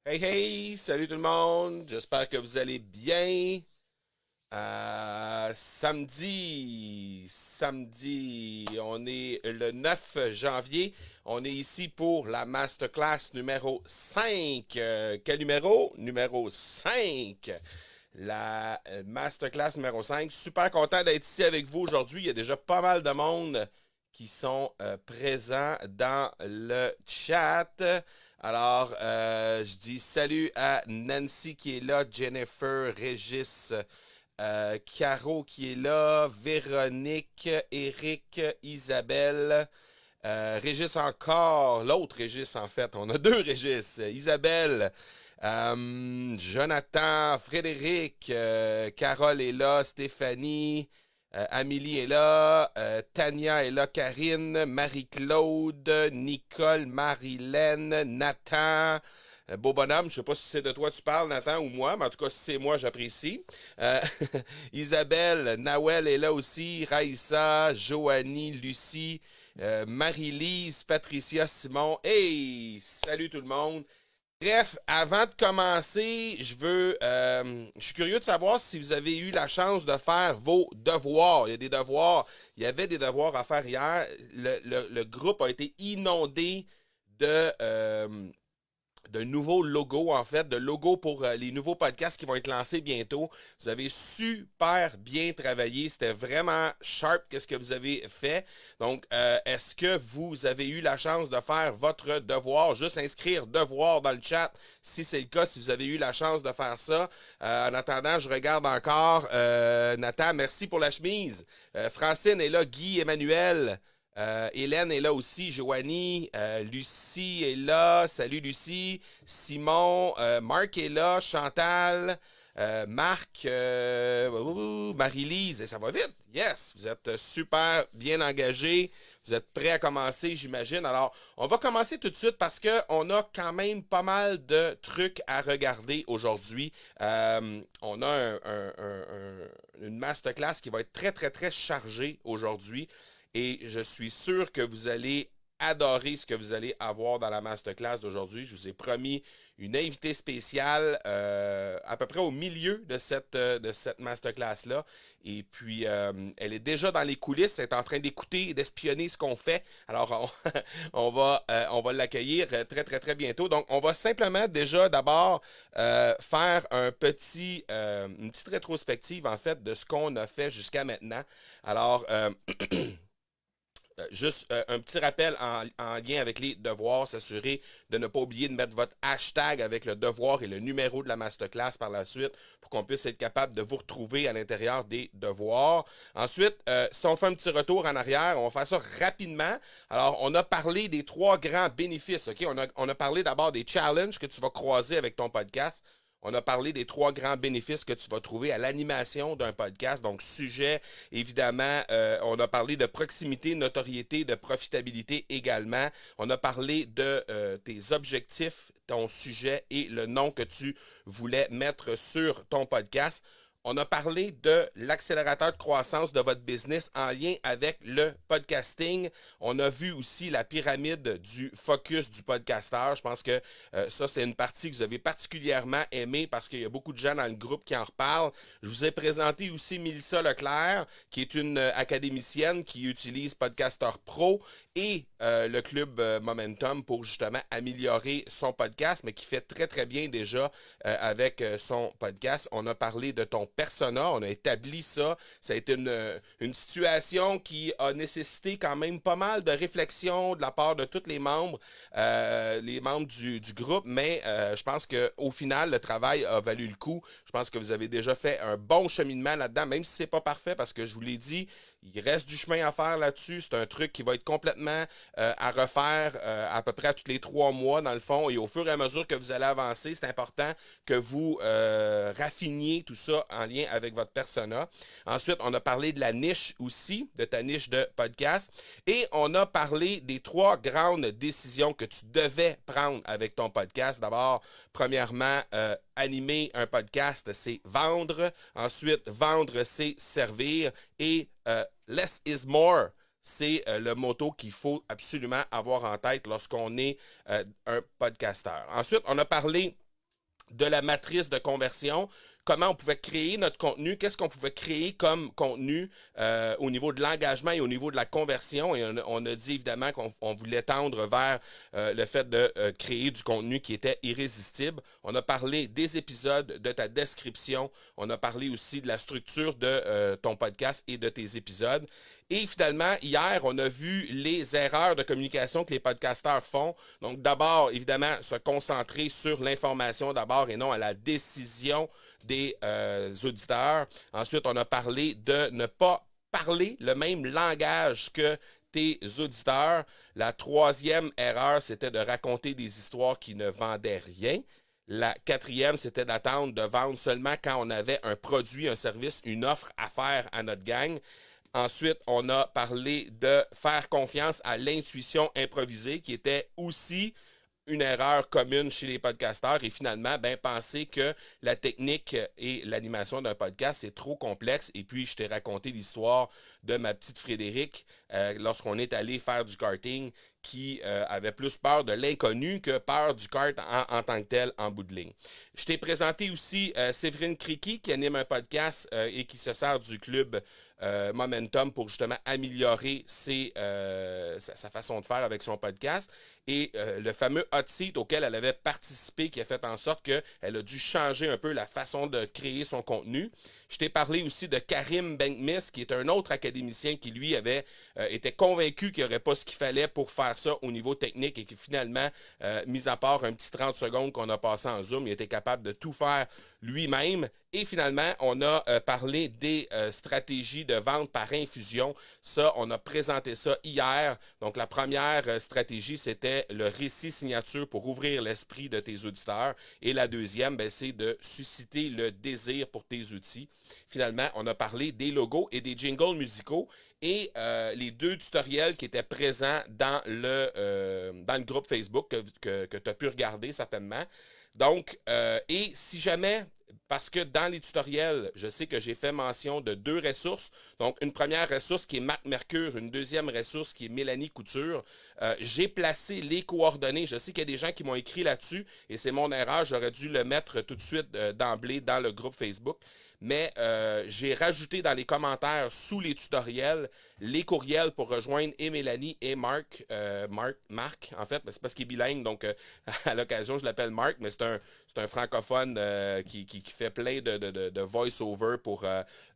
Hey hey, salut tout le monde, j'espère que vous allez bien. Samedi, on est le 9 janvier, on est ici pour la masterclass numéro 5. Quel numéro? Numéro 5. La masterclass numéro 5. Super content d'être ici avec vous aujourd'hui. Il y a déjà pas mal de monde qui sont présents dans le chat. Alors, je dis salut à Nancy qui est là, Jennifer, Régis, Caro qui est là, Véronique, Eric, Isabelle, Régis encore, l'autre Régis en fait, on a deux Régis, Isabelle, Jonathan, Frédéric, Carole est là, Stéphanie, Amélie est là, Tania est là, Karine, Marie-Claude, Nicole, Marilène, Nathan, beau bonhomme, je sais pas si c'est de toi tu parles, Nathan, ou moi, mais en tout cas, si c'est moi, j'apprécie. Euh, Isabelle, Nawel est là aussi, Raïssa, Joanie, Lucie, Marie-Lise, Patricia, Simon. Hey! Salut tout le monde! Bref, avant de commencer, je suis curieux de savoir si vous avez eu la chance de faire vos devoirs. Il y a des devoirs, il y avait des devoirs à faire hier. Le groupe a été inondé de, d'un nouveau logo, en fait, de logo pour les nouveaux podcasts qui vont être lancés bientôt. Vous avez super bien travaillé. C'était vraiment sharp qu'est-ce que vous avez fait. Donc, est-ce que vous avez eu la chance de faire votre devoir? Juste inscrire devoir dans le chat si c'est le cas, si vous avez eu la chance de faire ça. En attendant, je regarde encore. Nathan, merci pour la chemise. Francine est là, Guy, Emmanuel. Hélène est là aussi, Joanie, Lucie est là, salut Lucie, Simon, Marc est là, Chantal, Marc, Marie-Lise, et ça va vite, yes, vous êtes super bien engagés, vous êtes prêts à commencer, j'imagine. Alors, on va commencer tout de suite parce qu'on a quand même pas mal de trucs à regarder aujourd'hui. On a une masterclass qui va être très, très, très chargée aujourd'hui. Et je suis sûr que vous allez adorer ce que vous allez avoir dans la masterclass d'aujourd'hui. Je vous ai promis une invitée spéciale à peu près au milieu de cette masterclass-là. Et puis, elle est déjà dans les coulisses, elle est en train d'écouter et d'espionner ce qu'on fait. Alors, on va l'accueillir très, très, très bientôt. Donc, on va simplement déjà d'abord faire une petite rétrospective, en fait, de ce qu'on a fait jusqu'à maintenant. Alors, juste un petit rappel en lien avec les devoirs, s'assurer de ne pas oublier de mettre votre hashtag avec le devoir et le numéro de la masterclass par la suite pour qu'on puisse être capable de vous retrouver à l'intérieur des devoirs. Ensuite, si on fait un petit retour en arrière, on va faire ça rapidement. Alors, on a parlé des trois grands bénéfices. OK? On a parlé d'abord des challenges que tu vas croiser avec ton podcast. On a parlé des trois grands bénéfices que tu vas trouver à l'animation d'un podcast. Donc, sujet, évidemment, on a parlé de proximité, notoriété, de profitabilité également. On a parlé de tes objectifs, ton sujet et le nom que tu voulais mettre sur ton podcast. On a parlé de l'accélérateur de croissance de votre business en lien avec le podcasting. On a vu aussi la pyramide du focus du podcasteur. Je pense que ça, c'est une partie que vous avez particulièrement aimée parce qu'il y a beaucoup de gens dans le groupe qui en reparlent. Je vous ai présenté aussi Mélissa Leclerc, qui est une académicienne qui utilise Podcaster Pro et le club Momentum pour justement améliorer son podcast, mais qui fait très très bien déjà avec son podcast. On a parlé de ton persona, on a établi ça. Ça a été une situation qui a nécessité quand même pas mal de réflexion de la part de tous les membres du groupe, mais je pense qu'au final, le travail a valu le coup. Je pense que vous avez déjà fait un bon cheminement là-dedans, même si c'est pas parfait, parce que je vous l'ai dit, il reste du chemin à faire là-dessus. C'est un truc qui va être complètement à refaire à peu près à tous les 3 mois, dans le fond. Et au fur et à mesure que vous allez avancer, c'est important que vous raffiniez tout ça en lien avec votre persona. Ensuite, on a parlé de la niche aussi, de ta niche de podcast. Et on a parlé des trois grandes décisions que tu devais prendre avec ton podcast. D'abord, premièrement, animer un podcast, c'est vendre. Ensuite, vendre, c'est servir. Et less is more. C'est le motto qu'il faut absolument avoir en tête lorsqu'on est un podcasteur. Ensuite, on a parlé de la matrice de conversion, comment on pouvait créer notre contenu, qu'est-ce qu'on pouvait créer comme contenu au niveau de l'engagement et au niveau de la conversion. Et on a dit évidemment qu'on voulait tendre vers le fait de créer du contenu qui était irrésistible. On a parlé des épisodes, de ta description. On a parlé aussi de la structure de ton podcast et de tes épisodes. Et finalement, hier, on a vu les erreurs de communication que les podcasteurs font. Donc d'abord, évidemment, se concentrer sur l'information d'abord et non à la décision des auditeurs. Ensuite, on a parlé de ne pas parler le même langage que tes auditeurs. La troisième erreur, c'était de raconter des histoires qui ne vendaient rien. La quatrième, c'était d'attendre de vendre seulement quand on avait un produit, un service, une offre à faire à notre gang. Ensuite, on a parlé de faire confiance à l'intuition improvisée, qui était aussi une erreur commune chez les podcasteurs. Et finalement, penser que la technique et l'animation d'un podcast, c'est trop complexe. Et puis, je t'ai raconté l'histoire de ma petite Frédéric lorsqu'on est allé faire du karting, qui avait plus peur de l'inconnu que peur du kart en tant que tel en bout de ligne. Je t'ai présenté aussi Séverine Criqui, qui anime un podcast et qui se sert du club Momentum pour justement améliorer sa façon de faire avec son podcast. Et le fameux hot seat auquel elle avait participé, qui a fait en sorte qu'elle a dû changer un peu la façon de créer son contenu. Je t'ai parlé aussi de Karim Benkmis, qui est un autre académicien qui, lui, avait était convaincu qu'il n'y aurait pas ce qu'il fallait pour faire ça au niveau technique et qui, finalement, mis à part un petit 30 secondes qu'on a passé en Zoom, il était capable de tout faire lui-même. Et finalement, on a parlé des stratégies de vente par infusion. Ça, on a présenté ça hier. Donc, la première stratégie, c'était le récit signature pour ouvrir l'esprit de tes auditeurs. Et la deuxième, c'est de susciter le désir pour tes outils. Finalement, on a parlé des logos et des jingles musicaux. Et les deux tutoriels qui étaient présents dans le groupe Facebook que tu as pu regarder certainement. Donc, et si jamais, parce que dans les tutoriels, je sais que j'ai fait mention de deux ressources. Donc, une première ressource qui est Marc Mercure, une deuxième ressource qui est Mélanie Couture. J'ai placé les coordonnées. Je sais qu'il y a des gens qui m'ont écrit là-dessus et c'est mon erreur. J'aurais dû le mettre tout de suite d'emblée dans le groupe Facebook. Mais j'ai rajouté dans les commentaires sous les tutoriels les courriels pour rejoindre et Mélanie et Marc. Marc, en fait, c'est parce qu'il est bilingue, donc à l'occasion, je l'appelle Marc, mais c'est un francophone qui fait plein de voice-over pour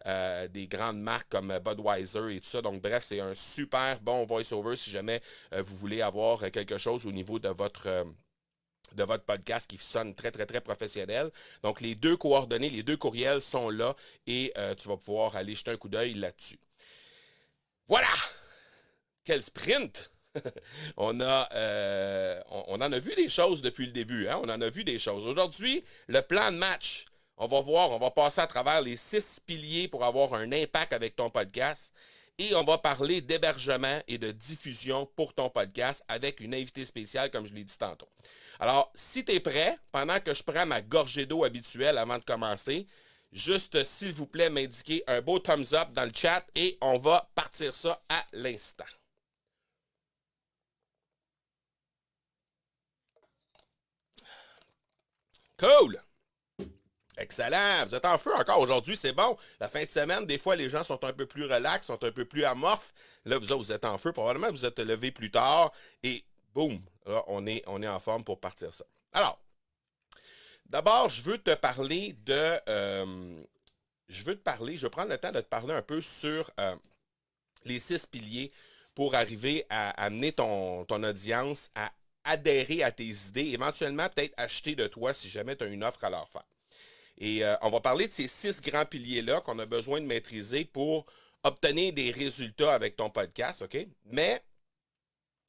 des grandes marques comme Budweiser et tout ça. Donc, bref, c'est un super bon voice-over si jamais vous voulez avoir quelque chose au niveau de votre podcast qui sonne très, très, très professionnel. Donc, les deux coordonnées, les deux courriels sont là et tu vas pouvoir aller jeter un coup d'œil là-dessus. Voilà! Quel sprint! on en a vu des choses depuis le début. Hein? On en a vu des choses. Aujourd'hui, le plan de match. On va passer à travers les 6 piliers pour avoir un impact avec ton podcast. Et on va parler d'hébergement et de diffusion pour ton podcast avec une invitée spéciale, comme je l'ai dit tantôt. Alors, si tu es prêt, pendant que je prends ma gorgée d'eau habituelle avant de commencer, juste, s'il vous plaît, m'indiquer un beau thumbs up dans le chat et on va partir ça à l'instant. Cool! Excellent! Vous êtes en feu encore aujourd'hui, c'est bon. La fin de semaine, des fois, les gens sont un peu plus relax, sont un peu plus amorphes. Là, vous autres, vous êtes en feu. Probablement, vous êtes levés plus tard. Et boum! Là, on est en forme pour partir ça. Alors, d'abord, je veux te parler je vais prendre le temps de te parler un peu sur les 6 piliers pour arriver à amener ton audience à adhérer à tes idées, éventuellement peut-être acheter de toi si jamais tu as une offre à leur faire. Et on va parler de ces 6 grands piliers-là qu'on a besoin de maîtriser pour obtenir des résultats avec ton podcast, OK? Mais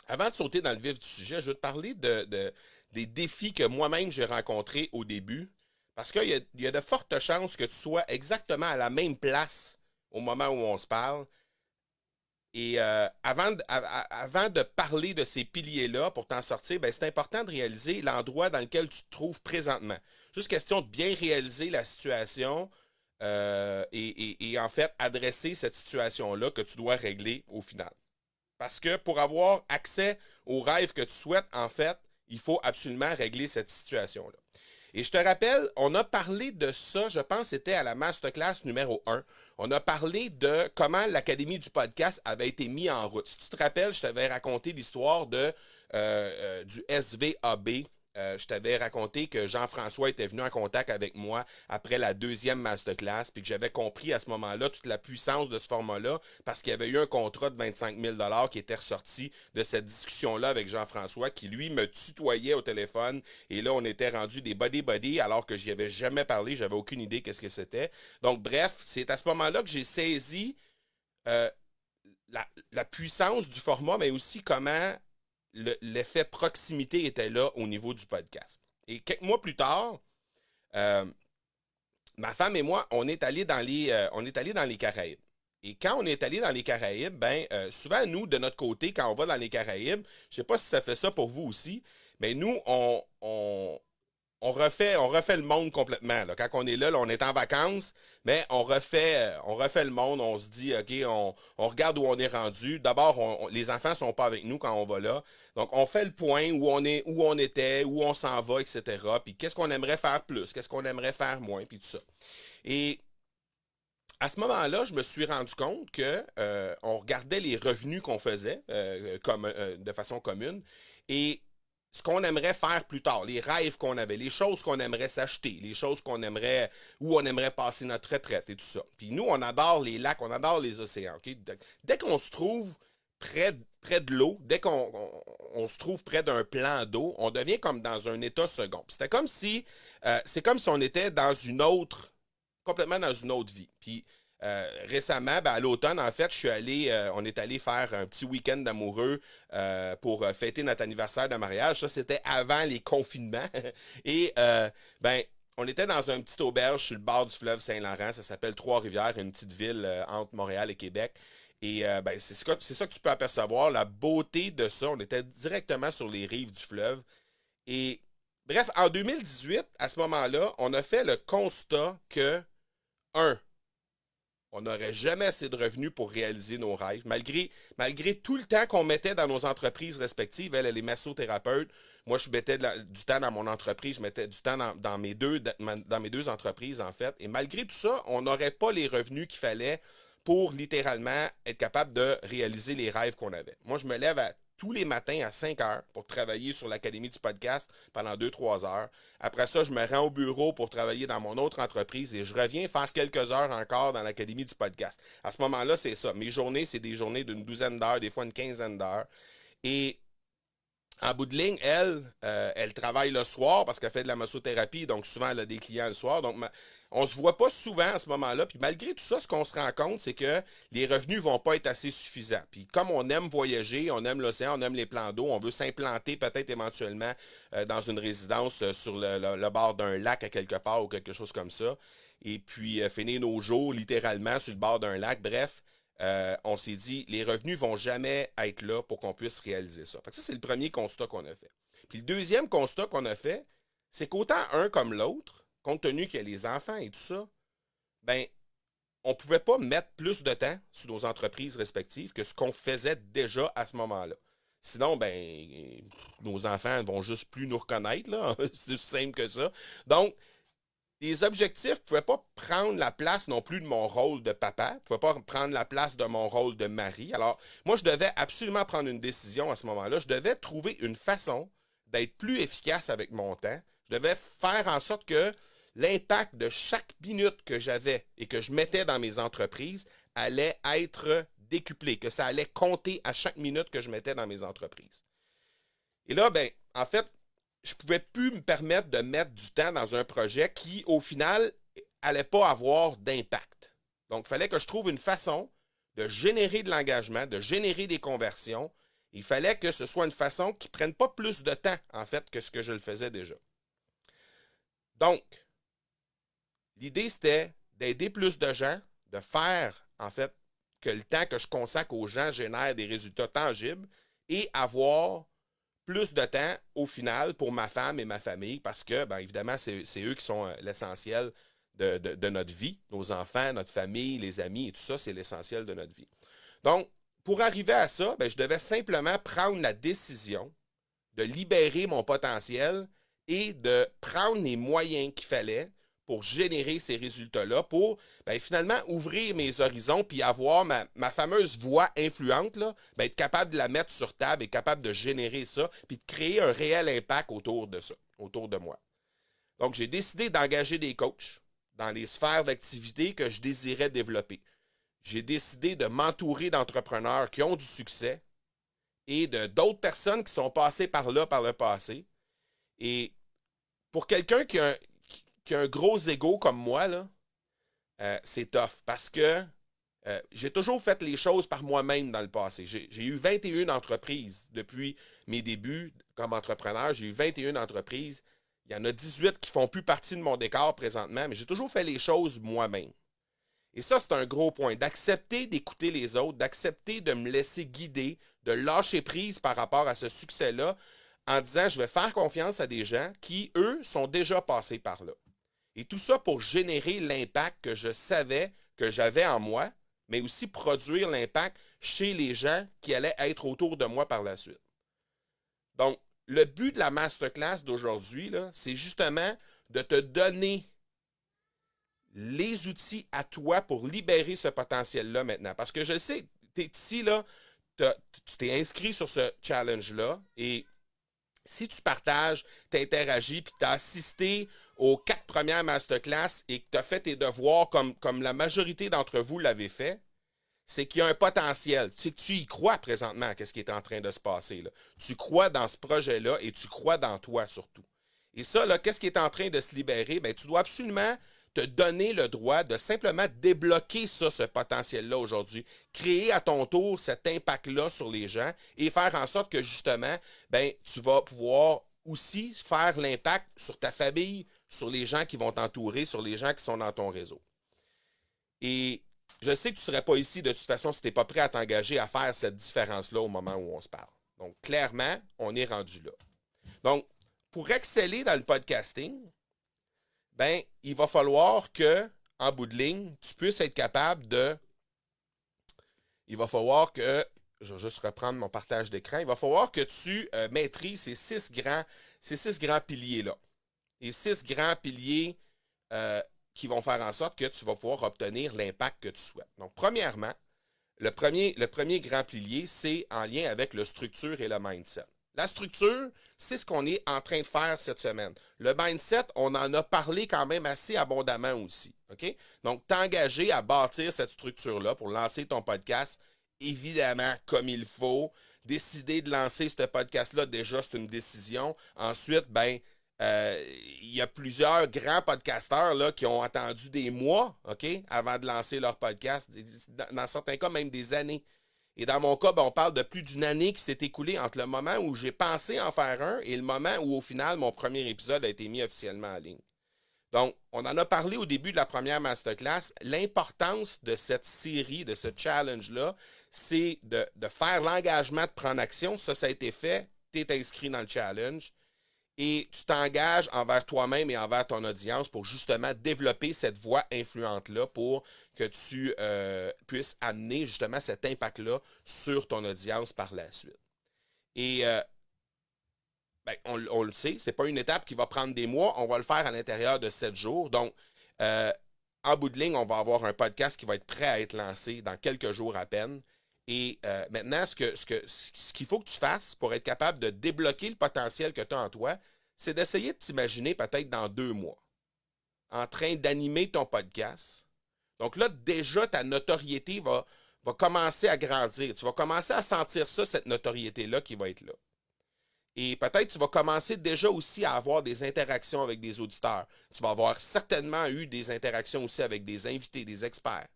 avant de sauter dans le vif du sujet, je vais te parler des défis que moi-même j'ai rencontrés au début. Parce qu'il y a de fortes chances que tu sois exactement à la même place au moment où on se parle. Et avant de parler de ces piliers-là pour t'en sortir, c'est important de réaliser l'endroit dans lequel tu te trouves présentement. Juste question de bien réaliser la situation et en fait adresser cette situation-là que tu dois régler au final. Parce que pour avoir accès aux rêves que tu souhaites, en fait, il faut absolument régler cette situation-là. Et je te rappelle, on a parlé de ça, je pense, c'était à la masterclass numéro 1. On a parlé de comment l'Académie du podcast avait été mise en route. Si tu te rappelles, je t'avais raconté l'histoire du SVAB. Je t'avais raconté que Jean-François était venu en contact avec moi après la deuxième masterclass, puis que j'avais compris à ce moment-là toute la puissance de ce format-là, parce qu'il y avait eu un contrat de 25 000 qui était ressorti de cette discussion-là avec Jean-François, qui lui me tutoyait au téléphone, et là on était rendu des buddy-buddy, alors que j'y avais jamais parlé, j'avais aucune idée qu'est-ce que c'était. Donc bref, c'est à ce moment-là que j'ai saisi euh, la puissance du format, mais aussi comment l'effet proximité était là au niveau du podcast. Et quelques mois plus tard, euh, ma femme et moi, on est allés dans les Caraïbes. Et quand on est allé dans les Caraïbes, souvent, nous, de notre côté, quand on va dans les Caraïbes, je ne sais pas si ça fait ça pour vous aussi, mais nous, on refait le monde complètement. Là. Quand on est là, on est en vacances, mais on refait le monde. On se dit, OK, on regarde où on est rendu. D'abord, les enfants ne sont pas avec nous quand on va là. Donc, on fait le point où on est, où on était, où on s'en va, etc. Puis, qu'est-ce qu'on aimerait faire plus, qu'est-ce qu'on aimerait faire moins, puis tout ça. Et à ce moment-là, je me suis rendu compte que on regardait les revenus qu'on faisait de façon commune. Et ce qu'on aimerait faire plus tard, les rêves qu'on avait, les choses qu'on aimerait s'acheter, les choses qu'on aimerait, où on aimerait passer notre retraite et tout ça. Puis nous, on adore les lacs, on adore les océans. Okay? Dès qu'on se trouve près de l'eau, dès qu'on se trouve près d'un plan d'eau, on devient comme dans un état second. C'était comme si, c'est comme si on était complètement dans une autre vie. Puis récemment, à l'automne, en fait, on est allé faire un petit week-end d'amoureux pour fêter notre anniversaire de mariage. Ça, c'était avant les confinements. Et on était dans un petit auberge sur le bord du fleuve Saint-Laurent. Ça s'appelle Trois-Rivières, une petite ville entre Montréal et Québec. Et c'est ça que tu peux apercevoir, la beauté de ça. On était directement sur les rives du fleuve. Et bref, en 2018, à ce moment-là, on a fait le constat que, un, on n'aurait jamais assez de revenus pour réaliser nos rêves, malgré tout le temps qu'on mettait dans nos entreprises respectives. Elle est massothérapeute. Moi, je mettais du temps dans mon entreprise, je mettais du temps dans mes deux entreprises, en fait. Et malgré tout ça, on n'aurait pas les revenus qu'il fallait pour littéralement être capable de réaliser les rêves qu'on avait. Moi, je me lève tous les matins à 5 heures pour travailler sur l'Académie du podcast pendant 2-3 heures. Après ça, je me rends au bureau pour travailler dans mon autre entreprise et je reviens faire quelques heures encore dans l'Académie du podcast. À ce moment-là, c'est ça. Mes journées, c'est des journées d'une douzaine d'heures, des fois une quinzaine d'heures. Et en bout de ligne, elle travaille le soir parce qu'elle fait de la massothérapie, donc souvent elle a des clients le soir. Donc, on se voit pas souvent à ce moment-là. Puis malgré tout ça, ce qu'on se rend compte, c'est que les revenus vont pas être assez suffisants. Puis comme on aime voyager, on aime l'océan, on aime les plans d'eau, on veut s'implanter peut-être éventuellement dans une résidence sur le bord d'un lac à quelque part ou quelque chose comme ça. Et puis finir nos jours littéralement sur le bord d'un lac. Bref, on s'est dit, les revenus vont jamais être là pour qu'on puisse réaliser ça. Fait que ça, c'est le premier constat qu'on a fait. Puis le deuxième constat qu'on a fait, c'est qu'autant un comme l'autre, compte tenu qu'il y a les enfants et tout ça, ben, on ne pouvait pas mettre plus de temps sur nos entreprises respectives que ce qu'on faisait déjà à ce moment-là. Sinon, nos enfants vont juste plus nous reconnaître, là. C'est aussi simple que ça. Donc, les objectifs ne pouvaient pas prendre la place non plus de mon rôle de papa, ne pouvaient pas prendre la place de mon rôle de mari. Alors, moi, je devais absolument prendre une décision à ce moment-là. Je devais trouver une façon d'être plus efficace avec mon temps. Je devais faire en sorte que l'impact de chaque minute que j'avais et que je mettais dans mes entreprises allait être décuplé, que ça allait compter à chaque minute que je mettais dans mes entreprises. Et là, en fait, je ne pouvais plus me permettre de mettre du temps dans un projet qui, au final, allait pas avoir d'impact. Donc, il fallait que je trouve une façon de générer de l'engagement, de générer des conversions. Il fallait que ce soit une façon qui ne prenne pas plus de temps, en fait, que ce que je le faisais déjà. Donc, l'idée, c'était d'aider plus de gens, de faire, en fait, que le temps que je consacre aux gens génère des résultats tangibles et avoir plus de temps au final pour ma femme et ma famille parce que, évidemment, c'est eux qui sont l'essentiel de notre vie. Nos enfants, notre famille, les amis et tout ça, c'est l'essentiel de notre vie. Donc, pour arriver à ça, je devais simplement prendre la décision de libérer mon potentiel et de prendre les moyens qu'il fallait pour générer ces résultats-là, pour finalement ouvrir mes horizons puis avoir ma fameuse voix influente, là, être capable de la mettre sur table et capable de générer ça, puis de créer un réel impact autour de ça, autour de moi. Donc, j'ai décidé d'engager des coachs dans les sphères d'activité que je désirais développer. J'ai décidé de m'entourer d'entrepreneurs qui ont du succès et d'autres personnes qui sont passées par là par le passé. Et pour quelqu'un qui a un gros ego comme moi, là, c'est tough parce que j'ai toujours fait les choses par moi-même dans le passé. J'ai eu 21 entreprises depuis mes débuts comme entrepreneur. J'ai eu 21 entreprises. Il y en a 18 qui ne font plus partie de mon décor présentement, mais j'ai toujours fait les choses moi-même. Et ça, c'est un gros point. D'accepter d'écouter les autres, d'accepter de me laisser guider, de lâcher prise par rapport à ce succès-là, en disant je vais faire confiance à des gens qui, eux, sont déjà passés par là. Et tout ça pour générer l'impact que je savais que j'avais en moi, mais aussi produire l'impact chez les gens qui allaient être autour de moi par la suite. Donc, le but de la masterclass d'aujourd'hui, là, c'est justement de te donner les outils à toi pour libérer ce potentiel-là maintenant. Parce que je sais, tu es ici, là, tu t'es inscrit sur ce challenge-là et si tu partages, tu interagis, puis tu as assisté aux 4 premières masterclass et que tu as fait tes devoirs comme la majorité d'entre vous l'avez fait, c'est qu'il y a un potentiel. C'est que tu y crois présentement à ce qui est en train de se passer, là. Tu crois dans ce projet-là et tu crois dans toi surtout. Et ça, là, qu'est-ce qui est en train de se libérer? Bien, tu dois absolument te donner le droit de simplement débloquer ça, ce potentiel-là aujourd'hui. Créer à ton tour cet impact-là sur les gens et faire en sorte que justement, ben, tu vas pouvoir aussi faire l'impact sur ta famille, sur les gens qui vont t'entourer, sur les gens qui sont dans ton réseau. Et je sais que tu ne serais pas ici de toute façon si tu n'es pas prêt à t'engager à faire cette différence-là au moment où on se parle. Donc, clairement, on est rendu là. Donc, pour exceller dans le podcasting, ben, il va falloir que, en bout de ligne, tu puisses être capable de. Il va falloir que. Je vais juste reprendre mon partage d'écran. Il va falloir que tu maîtrises ces six grands piliers-là. Et 6 grands piliers qui vont faire en sorte que tu vas pouvoir obtenir l'impact que tu souhaites. Donc, premièrement, le premier grand pilier, c'est en lien avec la structure et le mindset. La structure, c'est ce qu'on est en train de faire cette semaine. Le mindset, on en a parlé quand même assez abondamment aussi. OK? Donc, t'engager à bâtir cette structure-là pour lancer ton podcast, évidemment, comme il faut. Décider de lancer ce podcast-là, déjà, c'est une décision. Ensuite, il y a plusieurs grands podcasteurs là, qui ont attendu des mois, OK, avant de lancer leur podcast. Dans certains cas, même des années. Et dans mon cas, on parle de plus d'une année qui s'est écoulée entre le moment où j'ai pensé en faire un et le moment où, au final, mon premier épisode a été mis officiellement en ligne. Donc, on en a parlé au début de la première masterclass. L'importance de cette série, de ce challenge-là, c'est de faire l'engagement de prendre action. Ça a été fait. Tu es inscrit dans le challenge. Et tu t'engages envers toi-même et envers ton audience pour justement développer cette voix influente-là pour que tu puisses amener justement cet impact-là sur ton audience par la suite. Et on le sait, ce n'est pas une étape qui va prendre des mois, on va le faire à l'intérieur de 7 jours. Donc, en bout de ligne, on va avoir un podcast qui va être prêt à être lancé dans quelques jours à peine. Et maintenant, ce qu'il faut que tu fasses pour être capable de débloquer le potentiel que tu as en toi, c'est d'essayer de t'imaginer peut-être dans 2 mois en train d'animer ton podcast. Donc là, déjà, ta notoriété va commencer à grandir. Tu vas commencer à sentir ça, cette notoriété-là qui va être là. Et peut-être tu vas commencer déjà aussi à avoir des interactions avec des auditeurs. Tu vas avoir certainement eu des interactions aussi avec des invités, des experts.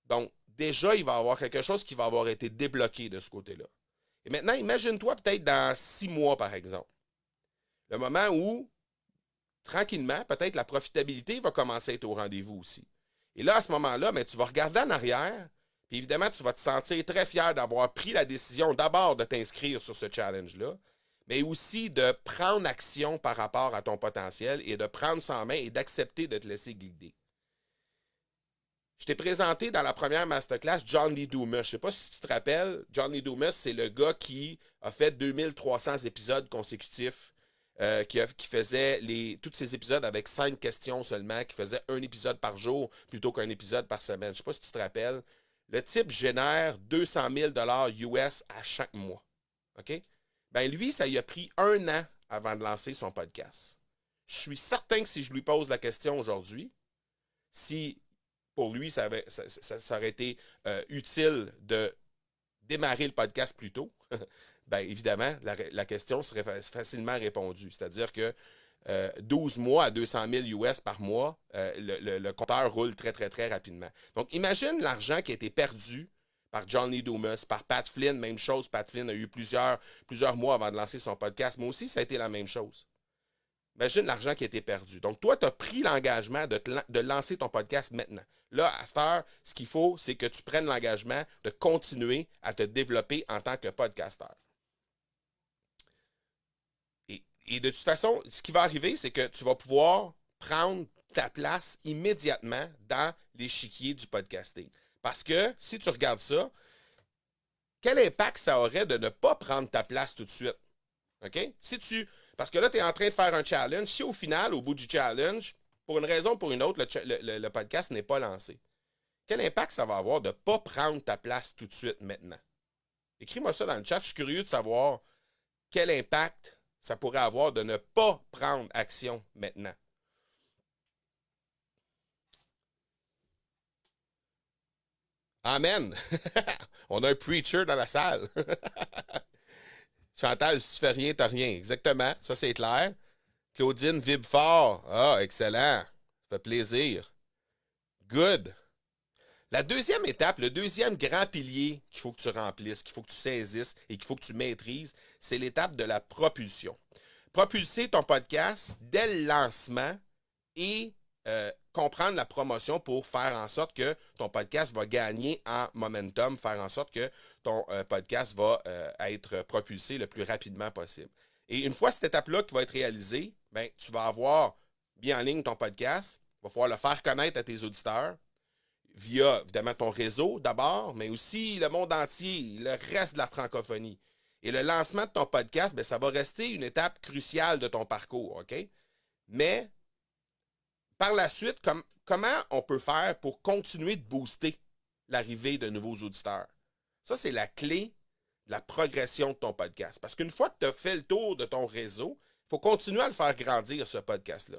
Donc, déjà, il va y avoir quelque chose qui va avoir été débloqué de ce côté-là. Et maintenant, imagine-toi peut-être dans 6 mois, par exemple. Le moment où, tranquillement, peut-être la profitabilité va commencer à être au rendez-vous aussi. Et là, à ce moment-là, tu vas regarder en arrière, puis évidemment, tu vas te sentir très fier d'avoir pris la décision d'abord de t'inscrire sur ce challenge-là, mais aussi de prendre action par rapport à ton potentiel et de prendre ça en main et d'accepter de te laisser guider. Je t'ai présenté dans la première masterclass John Lee Dumas. Je ne sais pas si tu te rappelles, John Lee Dumas, c'est le gars qui a fait 2300 épisodes consécutifs qui faisait tous ces épisodes avec 5 questions seulement, qui faisait un épisode par jour plutôt qu'un épisode par semaine. Je ne sais pas si tu te rappelles. Le type génère 200 000 US à chaque mois. OK? Ben lui, ça lui a pris 1 an avant de lancer son podcast. Je suis certain que si je lui pose la question aujourd'hui, si pour lui, ça aurait été utile de démarrer le podcast plus tôt, bien évidemment, la question serait facilement répondue. C'est-à-dire que 12 mois à 200 000 US par mois, le compteur roule très, très, très rapidement. Donc, imagine l'argent qui a été perdu par Johnny Dumas, par Pat Flynn, même chose. Pat Flynn a eu plusieurs mois avant de lancer son podcast. Moi aussi, ça a été la même chose. Imagine l'argent qui a été perdu. Donc, toi, tu as pris l'engagement de lancer ton podcast maintenant. Là, à cette heure, ce qu'il faut, c'est que tu prennes l'engagement de continuer à te développer en tant que podcasteur. Et de toute façon, ce qui va arriver, c'est que tu vas pouvoir prendre ta place immédiatement dans l'échiquier du podcasting. Parce que si tu regardes ça, quel impact ça aurait de ne pas prendre ta place tout de suite? OK? Parce que là, tu es en train de faire un challenge. Si au final, au bout du challenge, pour une raison ou pour une autre, le podcast n'est pas lancé, quel impact ça va avoir de ne pas prendre ta place tout de suite maintenant? Écris-moi ça dans le chat. Je suis curieux de savoir quel impact ça pourrait avoir de ne pas prendre action maintenant. Amen! On a un preacher dans la salle. Chantal, si tu fais rien, t'as rien. Exactement, ça c'est clair. Claudine vibre fort. Ah, excellent. Ça fait plaisir. Good. La deuxième étape, le deuxième grand pilier qu'il faut que tu remplisses, qu'il faut que tu saisisses et qu'il faut que tu maîtrises, c'est l'étape de la propulsion. Propulser ton podcast dès le lancement et comprendre la promotion pour faire en sorte que ton podcast va gagner en momentum, faire en sorte que ton podcast va être propulsé le plus rapidement possible. Et une fois cette étape-là qui va être réalisée, ben, tu vas avoir bien en ligne ton podcast, il va falloir le faire connaître à tes auditeurs via, évidemment, ton réseau d'abord, mais aussi le monde entier, le reste de la francophonie. Et le lancement de ton podcast, ben, ça va rester une étape cruciale de ton parcours, OK? Mais par la suite, comment on peut faire pour continuer de booster l'arrivée de nouveaux auditeurs? Ça, c'est la clé de la progression de ton podcast. Parce qu'une fois que tu as fait le tour de ton réseau, il faut continuer à le faire grandir, ce podcast-là.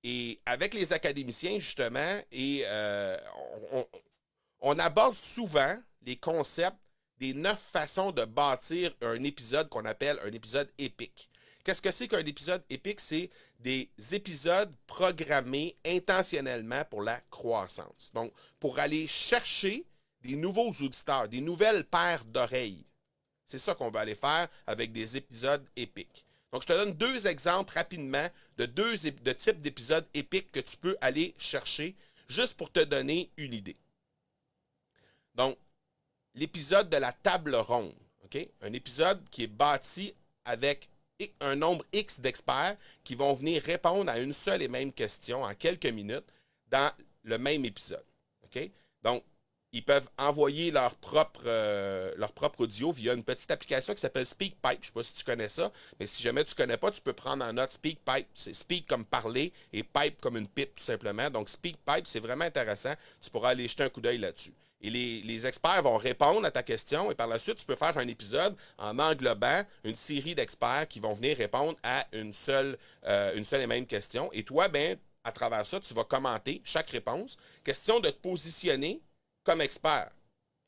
Et avec les académiciens, justement, on aborde souvent les concepts des 9 façons de bâtir un épisode qu'on appelle un épisode épique. Qu'est-ce que c'est qu'un épisode épique? C'est des épisodes programmés intentionnellement pour la croissance. Donc, pour aller chercher des nouveaux auditeurs, des nouvelles paires d'oreilles. C'est ça qu'on va aller faire avec des épisodes épiques. Donc, je te donne 2 exemples rapidement de types d'épisodes épiques que tu peux aller chercher juste pour te donner une idée. Donc, l'épisode de la table ronde. Okay? Un épisode qui est bâti avec un nombre X d'experts qui vont venir répondre à une seule et même question en quelques minutes dans le même épisode. Okay? Donc, ils peuvent envoyer leur propre audio via une petite application qui s'appelle SpeakPipe. Je ne sais pas si tu connais ça, mais si jamais tu ne connais pas, tu peux prendre en note SpeakPipe. C'est speak comme parler et pipe comme une pipe, tout simplement. Donc, SpeakPipe, c'est vraiment intéressant. Tu pourras aller jeter un coup d'œil là-dessus. Et les experts vont répondre à ta question et par la suite, tu peux faire un épisode en englobant une série d'experts qui vont venir répondre à une seule et même question. Et toi, ben, à travers ça, tu vas commenter chaque réponse. Question de te positionner comme expert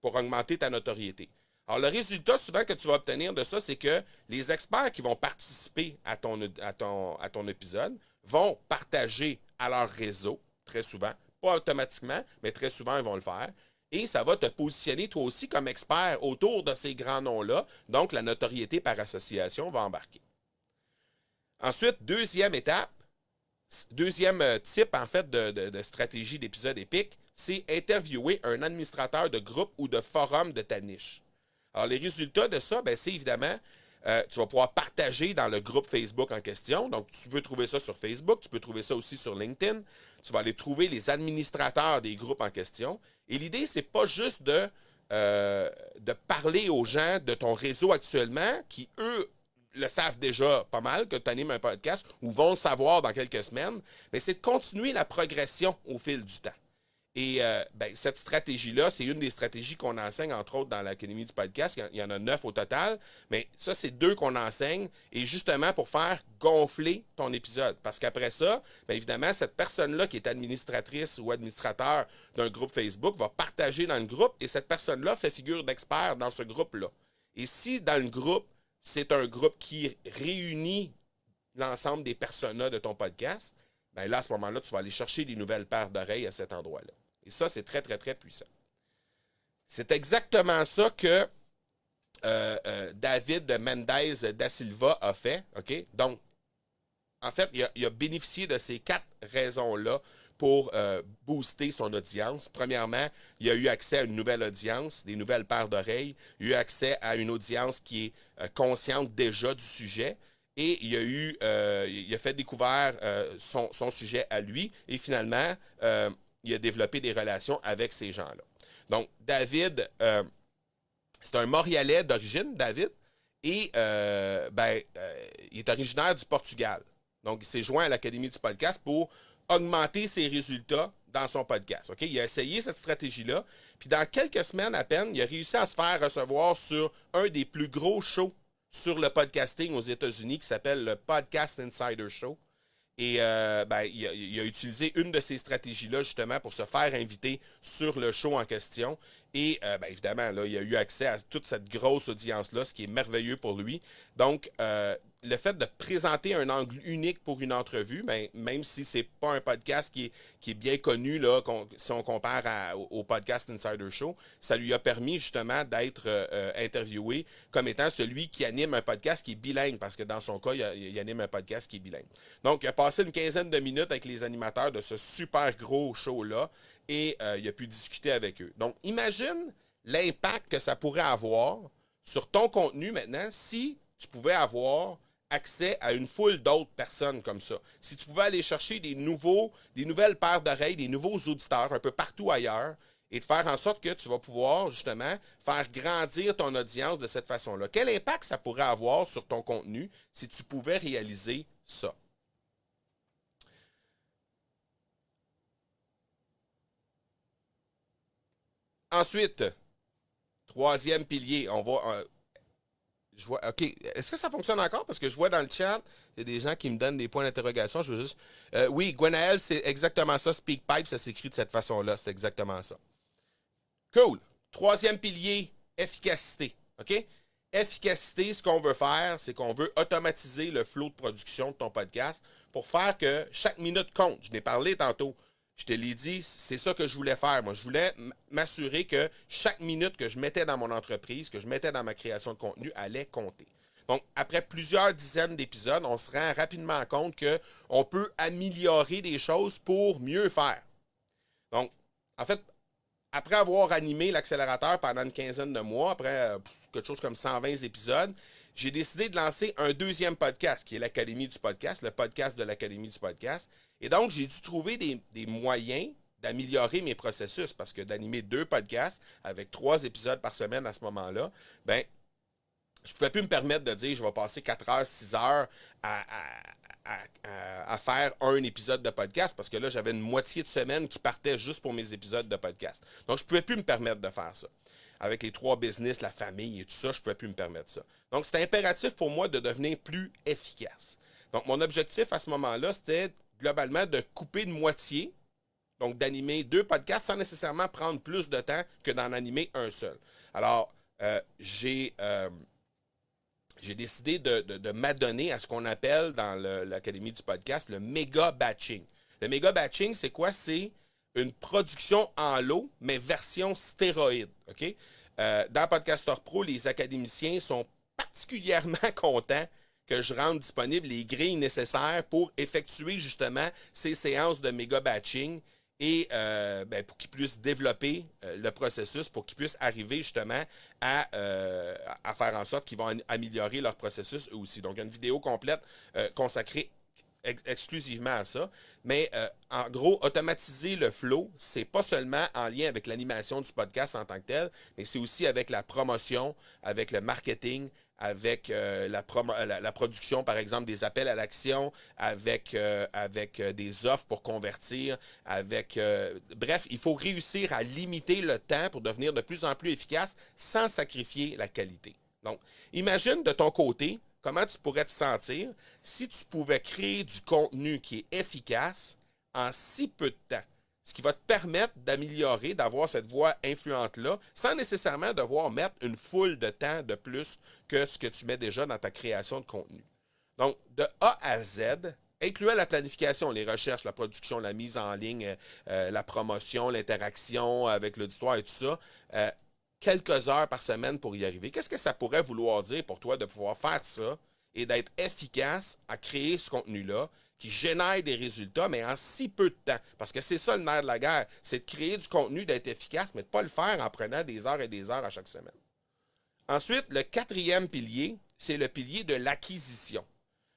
pour augmenter ta notoriété. Alors, le résultat souvent que tu vas obtenir de ça, c'est que les experts qui vont participer à ton épisode vont partager à leur réseau, très souvent, pas automatiquement, mais très souvent, ils vont le faire. Et ça va te positionner toi aussi comme expert autour de ces grands noms-là. Donc, la notoriété par association va embarquer. Ensuite, deuxième étape, deuxième type en fait de stratégie d'épisode épique, c'est interviewer un administrateur de groupe ou de forum de ta niche. Alors, les résultats de ça, ben, c'est évidemment, tu vas pouvoir partager dans le groupe Facebook en question. Donc, tu peux trouver ça sur Facebook, tu peux trouver ça aussi sur LinkedIn. Tu vas aller trouver les administrateurs des groupes en question. Et l'idée, c'est pas juste de parler aux gens de ton réseau actuellement qui, eux, le savent déjà pas mal que tu animes un podcast ou vont le savoir dans quelques semaines, mais c'est de continuer la progression au fil du temps. Et cette stratégie-là, c'est une des stratégies qu'on enseigne, entre autres, dans l'Académie du podcast. Il y en a 9 au total, mais ça, c'est 2 qu'on enseigne, et justement pour faire gonfler ton épisode. Parce qu'après ça, bien évidemment, cette personne-là qui est administratrice ou administrateur d'un groupe Facebook va partager dans le groupe, et cette personne-là fait figure d'expert dans ce groupe-là. Et si dans le groupe, c'est un groupe qui réunit l'ensemble des personas de ton podcast, bien là, à ce moment-là, tu vas aller chercher des nouvelles paires d'oreilles à cet endroit-là. Et ça, c'est très, très, très puissant. C'est exactement ça que David Mendez da Silva a fait. OK? Donc, en fait, il a bénéficié de ces 4 raisons-là pour booster son audience. Premièrement, il a eu accès à une nouvelle audience, des nouvelles paires d'oreilles. Il a eu accès à une audience qui est consciente déjà du sujet. Et il a fait découvrir son sujet à lui. Et finalement, il a développé des relations avec ces gens-là. Donc, David, c'est un Montréalais d'origine, David, et il est originaire du Portugal. Donc, il s'est joint à l'Académie du podcast pour augmenter ses résultats dans son podcast. Okay? Il a essayé cette stratégie-là, puis dans quelques semaines à peine, il a réussi à se faire recevoir sur un des plus gros shows sur le podcasting aux États-Unis qui s'appelle le Podcast Insider Show. Et il a utilisé une de ces stratégies-là justement pour se faire inviter sur le show en question. Et évidemment, là, il a eu accès à toute cette grosse audience-là, ce qui est merveilleux pour lui. Donc, le fait de présenter un angle unique pour une entrevue, même si c'est pas un podcast qui est bien connu, là, si on compare au Podcast Insider Show, ça lui a permis justement d'être interviewé comme étant celui qui anime un podcast qui est bilingue, parce que dans son cas, il anime un podcast qui est bilingue. Donc, il a passé une quinzaine de minutes avec les animateurs de ce super gros show-là et il a pu discuter avec eux. Donc, imagine l'impact que ça pourrait avoir sur ton contenu maintenant si tu pouvais avoir accès à une foule d'autres personnes comme ça. Si tu pouvais aller chercher des nouvelles paires d'oreilles, des nouveaux auditeurs un peu partout ailleurs et de faire en sorte que tu vas pouvoir justement faire grandir ton audience de cette façon-là. Quel impact ça pourrait avoir sur ton contenu si tu pouvais réaliser ça? Ensuite, troisième pilier, on va... je vois, OK. Est-ce que ça fonctionne encore? Parce que je vois dans le chat, il y a des gens qui me donnent des points d'interrogation. Je veux juste. Oui, Gwenaël, c'est exactement ça. SpeakPipe, ça s'écrit de cette façon-là. C'est exactement ça. Cool. Troisième pilier, efficacité. OK? Efficacité, ce qu'on veut faire, c'est qu'on veut automatiser le flot de production de ton podcast pour faire que chaque minute compte. Je n'ai parlé tantôt. Je te l'ai dit, c'est ça que je voulais faire. Moi, je voulais m'assurer que chaque minute que je mettais dans mon entreprise, que je mettais dans ma création de contenu, allait compter. Donc, après plusieurs dizaines d'épisodes, on se rend rapidement compte qu'on peut améliorer des choses pour mieux faire. Donc, en fait, après avoir animé l'accélérateur pendant une quinzaine de mois, après quelque chose comme 120 épisodes, j'ai décidé de lancer un deuxième podcast, qui est l'Académie du podcast, le podcast de l'Académie du podcast. Et donc, j'ai dû trouver des moyens d'améliorer mes processus, parce que d'animer 2 podcasts avec 3 épisodes par semaine à ce moment-là, ben, je ne pouvais plus me permettre de dire je vais passer 4 heures, 6 heures à faire un épisode de podcast, parce que là, j'avais une moitié de semaine qui partait juste pour mes épisodes de podcast. Donc, je ne pouvais plus me permettre de faire ça. Avec les 3 business, la famille et tout ça, je ne pouvais plus me permettre ça. Donc, c'était impératif pour moi de devenir plus efficace. Donc, mon objectif à ce moment-là, c'était globalement de couper de moitié, donc d'animer 2 podcasts sans nécessairement prendre plus de temps que d'en animer un seul. Alors, j'ai décidé de m'adonner à ce qu'on appelle dans l'Académie du podcast le méga batching. Le méga batching, c'est quoi? C'est une production en lot, mais version stéroïde. OK? Dans Podcaster Pro, les académiciens sont particulièrement contents que je rende disponible les grilles nécessaires pour effectuer justement ces séances de méga batching et pour qu'ils puissent développer le processus, pour qu'ils puissent arriver justement à faire en sorte qu'ils vont améliorer leur processus eux aussi. Donc, il y a une vidéo complète consacrée exclusivement à ça. Mais en gros, automatiser le flow, c'est pas seulement en lien avec l'animation du podcast en tant que tel, mais c'est aussi avec la promotion, avec le marketing, avec la production, par exemple, des appels à l'action, avec des offres pour convertir, bref, il faut réussir à limiter le temps pour devenir de plus en plus efficace sans sacrifier la qualité. Donc, imagine de ton côté comment tu pourrais te sentir si tu pouvais créer du contenu qui est efficace en si peu de temps. Ce qui va te permettre d'améliorer, d'avoir cette voix influente-là, sans nécessairement devoir mettre une foule de temps de plus que ce que tu mets déjà dans ta création de contenu. Donc, de A à Z, incluant la planification, les recherches, la production, la mise en ligne, la promotion, l'interaction avec l'auditoire et tout ça, quelques heures par semaine pour y arriver. Qu'est-ce que ça pourrait vouloir dire pour toi de pouvoir faire ça et d'être efficace à créer ce contenu-là qui génère des résultats, mais en si peu de temps? Parce que c'est ça le nerf de la guerre, c'est de créer du contenu, d'être efficace, mais de ne pas le faire en prenant des heures et des heures à chaque semaine. Ensuite, le quatrième pilier, c'est le pilier de l'acquisition.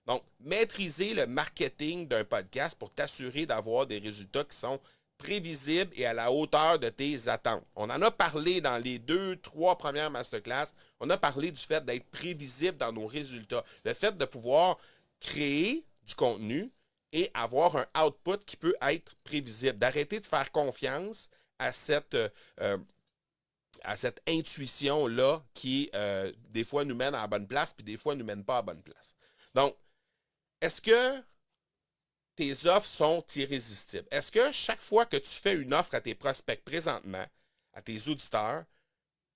Donc, maîtriser le marketing d'un podcast pour t'assurer d'avoir des résultats qui sont prévisibles et à la hauteur de tes attentes. On en a parlé dans les 2-3 premières masterclass. On a parlé du fait d'être prévisible dans nos résultats. Le fait de pouvoir créer du contenu et avoir un output qui peut être prévisible. D'arrêter de faire confiance à cette intuition-là qui, des fois, nous mène à la bonne place, puis des fois, ne nous mène pas à la bonne place. Donc, est-ce que tes offres sont irrésistibles? Est-ce que chaque fois que tu fais une offre à tes prospects présentement, à tes auditeurs,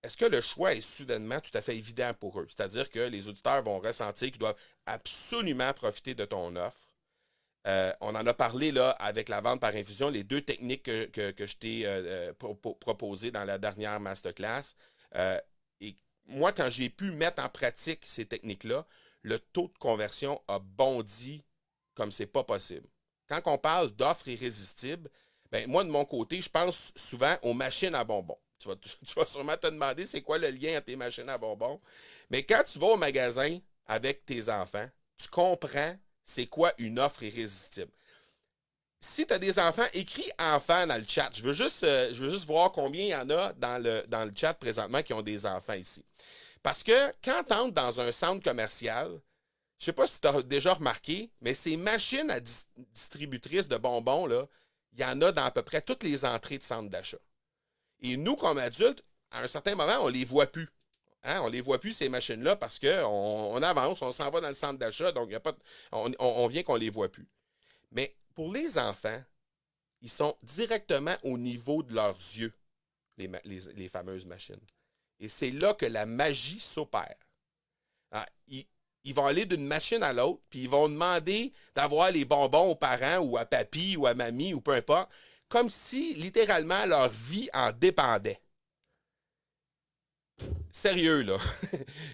est-ce que le choix est soudainement tout à fait évident pour eux? C'est-à-dire que les auditeurs vont ressentir qu'ils doivent absolument profiter de ton offre. On en a parlé là avec la vente par infusion, les deux techniques que je t'ai proposées dans la dernière masterclass. Et moi, quand j'ai pu mettre en pratique ces techniques-là, le taux de conversion a bondi comme c'est pas possible. Quand on parle d'offres irrésistibles, ben moi, de mon côté, je pense souvent aux machines à bonbons. Tu vas sûrement te demander c'est quoi le lien entre tes machines à bonbons. Mais quand tu vas au magasin avec tes enfants, tu comprends c'est quoi une offre irrésistible. Si tu as des enfants, écris enfants dans le chat. Je veux juste voir combien il y en a dans le chat présentement qui ont des enfants ici. Parce que quand tu entres dans un centre commercial, je ne sais pas si tu as déjà remarqué, mais ces machines à distributrices de bonbons, là, il y en a dans à peu près toutes les entrées de centres d'achat. Et nous, comme adultes, à un certain moment, on ne les voit plus. Hein? On ne les voit plus, ces machines-là, parce qu'on avance, on s'en va dans le centre d'achat, donc y a pas on vient qu'on ne les voit plus. Mais pour les enfants, ils sont directement au niveau de leurs yeux, les fameuses machines. Et c'est là que la magie s'opère. Ah, ils vont aller d'une machine à l'autre, puis ils vont demander d'avoir les bonbons aux parents ou à papy ou à mamie ou peu importe, comme si littéralement leur vie en dépendait. Sérieux, là.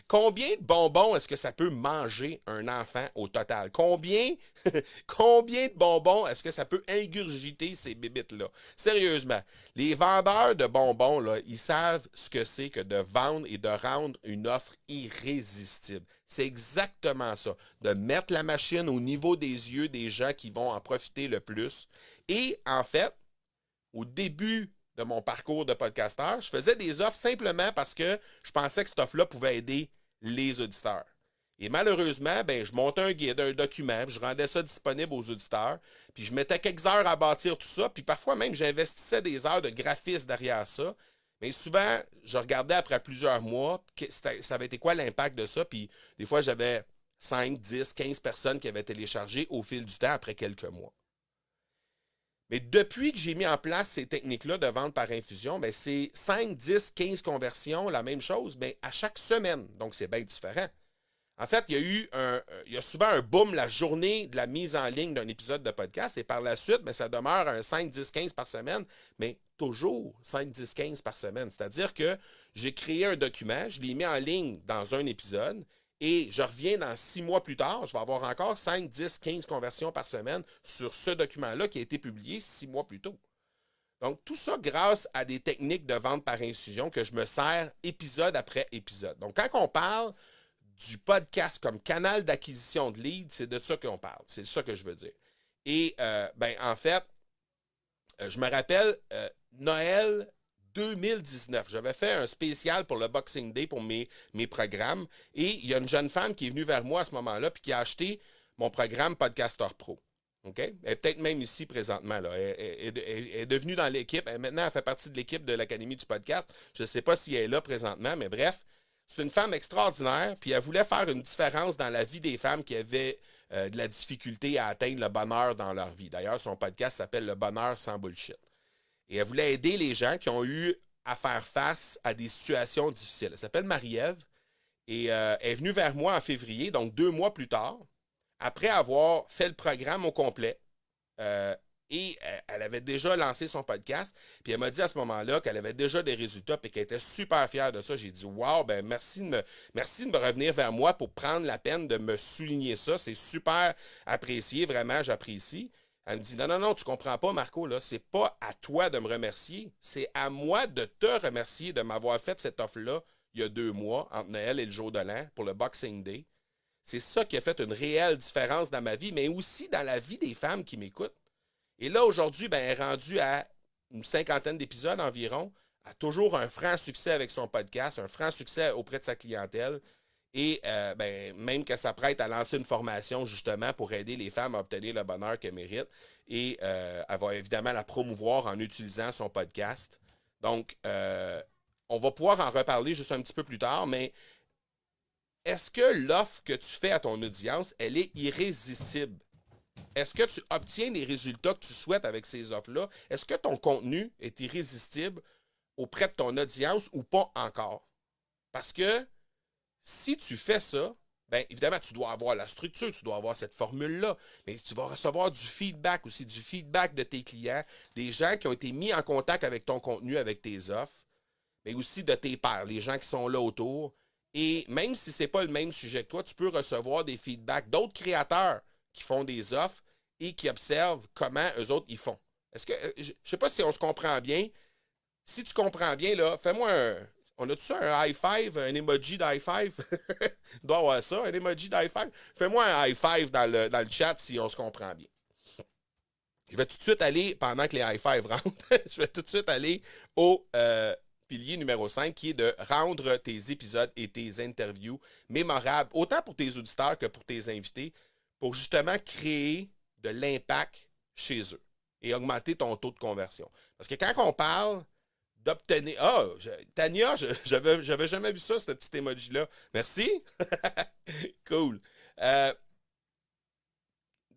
Combien de bonbons est-ce que ça peut manger un enfant au total? Combien de bonbons est-ce que ça peut ingurgiter ces bébites-là? Sérieusement, les vendeurs de bonbons, là, ils savent ce que c'est que de vendre et de rendre une offre irrésistible. C'est exactement ça. De mettre la machine au niveau des yeux des gens qui vont en profiter le plus. Et en fait, au début de mon parcours de podcasteur, je faisais des offres simplement parce que je pensais que cette offre-là pouvait aider les auditeurs. Et malheureusement, ben, je montais un guide, un document, puis je rendais ça disponible aux auditeurs, puis je mettais quelques heures à bâtir tout ça, puis parfois même j'investissais des heures de graphisme derrière ça. Mais souvent, je regardais après plusieurs mois, ça avait été quoi l'impact de ça, puis des fois j'avais 5, 10, 15 personnes qui avaient téléchargé au fil du temps après quelques mois. Mais depuis que j'ai mis en place ces techniques-là de vente par infusion, ben c'est 5, 10, 15 conversions, la même chose, mais à chaque semaine. Donc, c'est bien différent. En fait, il y a souvent un boom la journée de la mise en ligne d'un épisode de podcast et par la suite, ben, ça demeure un 5, 10, 15 par semaine, mais toujours 5, 10, 15 par semaine. C'est-à-dire que j'ai créé un document, je l'ai mis en ligne dans un épisode et je reviens dans 6 mois plus tard, je vais avoir encore 5, 10, 15 conversions par semaine sur ce document-là qui a été publié 6 mois plus tôt. Donc, tout ça grâce à des techniques de vente par infusion que je me sers épisode après épisode. Donc, quand on parle du podcast comme canal d'acquisition de leads, c'est de ça qu'on parle. C'est ça que je veux dire. Et, en fait, je me rappelle, Noël 2019. J'avais fait un spécial pour le Boxing Day pour mes programmes. Et il y a une jeune femme qui est venue vers moi à ce moment-là puis qui a acheté mon programme Podcaster Pro. OK? Elle est peut-être même ici présentement. Là. Elle est devenue dans l'équipe. Maintenant, elle fait partie de l'équipe de l'Académie du podcast. Je ne sais pas si elle est là présentement, mais bref, c'est une femme extraordinaire. Puis elle voulait faire une différence dans la vie des femmes qui avaient de la difficulté à atteindre le bonheur dans leur vie. D'ailleurs, son podcast s'appelle Le bonheur sans bullshit. Et elle voulait aider les gens qui ont eu à faire face à des situations difficiles. Elle s'appelle Marie-Ève et elle est venue vers moi en février, donc 2 mois plus tard, après avoir fait le programme au complet. Euh, et elle avait déjà lancé son podcast. Puis elle m'a dit à ce moment-là qu'elle avait déjà des résultats et qu'elle était super fière de ça. J'ai dit, wow, ben merci de me revenir vers moi pour prendre la peine de me souligner ça. C'est super apprécié, vraiment, j'apprécie. Elle me dit, non, non, non, tu comprends pas, Marco, là, c'est pas à toi de me remercier, c'est à moi de te remercier de m'avoir fait cette offre-là il y a 2 mois, entre Noël et le jour de l'an, pour le Boxing Day. C'est ça qui a fait une réelle différence dans ma vie, mais aussi dans la vie des femmes qui m'écoutent. Et là, aujourd'hui, ben, elle est rendue à une cinquantaine d'épisodes environ, a toujours un franc succès avec son podcast, un franc succès auprès de sa clientèle. Et ben, même qu'elle s'apprête à lancer une formation justement pour aider les femmes à obtenir le bonheur qu'elles méritent. Et elle va évidemment la promouvoir en utilisant son podcast. Donc, on va pouvoir en reparler juste un petit peu plus tard, mais est-ce que l'offre que tu fais à ton audience, elle est irrésistible? Est-ce que tu obtiens les résultats que tu souhaites avec ces offres-là? Est-ce que ton contenu est irrésistible auprès de ton audience ou pas encore? Parce que si tu fais ça, bien évidemment, tu dois avoir la structure, tu dois avoir cette formule-là, mais tu vas recevoir du feedback aussi, du feedback de tes clients, des gens qui ont été mis en contact avec ton contenu, avec tes offres, mais aussi de tes pairs, les gens qui sont là autour. Et même si ce n'est pas le même sujet que toi, tu peux recevoir des feedbacks d'autres créateurs qui font des offres et qui observent comment eux autres ils font. Est-ce que, je ne sais pas si on se comprend bien. Si tu comprends bien, là, fais-moi un. On a-tu ça, un high five, un emoji d'high five? Il doit avoir ça, un emoji d'high five. Fais-moi un high five dans le chat si on se comprend bien. Je vais tout de suite aller, pendant que les high five rentrent, je vais tout de suite aller au pilier numéro 5 qui est de rendre tes épisodes et tes interviews mémorables, autant pour tes auditeurs que pour tes invités, pour justement créer de l'impact chez eux et augmenter ton taux de conversion. Parce que quand on parle d'obtenir. Ah, Tania, j'avais jamais vu ça, ce petit emoji-là. Merci. Cool. Euh,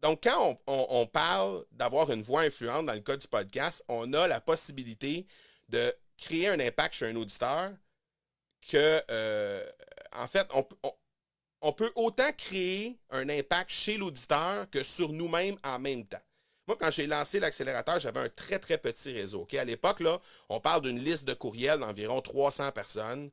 donc, quand on parle d'avoir une voix influente dans le cas du podcast, on a la possibilité de créer un impact chez un auditeur que, en fait, on peut autant créer un impact chez l'auditeur que sur nous-mêmes en même temps. Moi, quand j'ai lancé l'accélérateur, j'avais un très, très petit réseau. Okay? À l'époque, là, on parle d'une liste de courriels d'environ 300 personnes.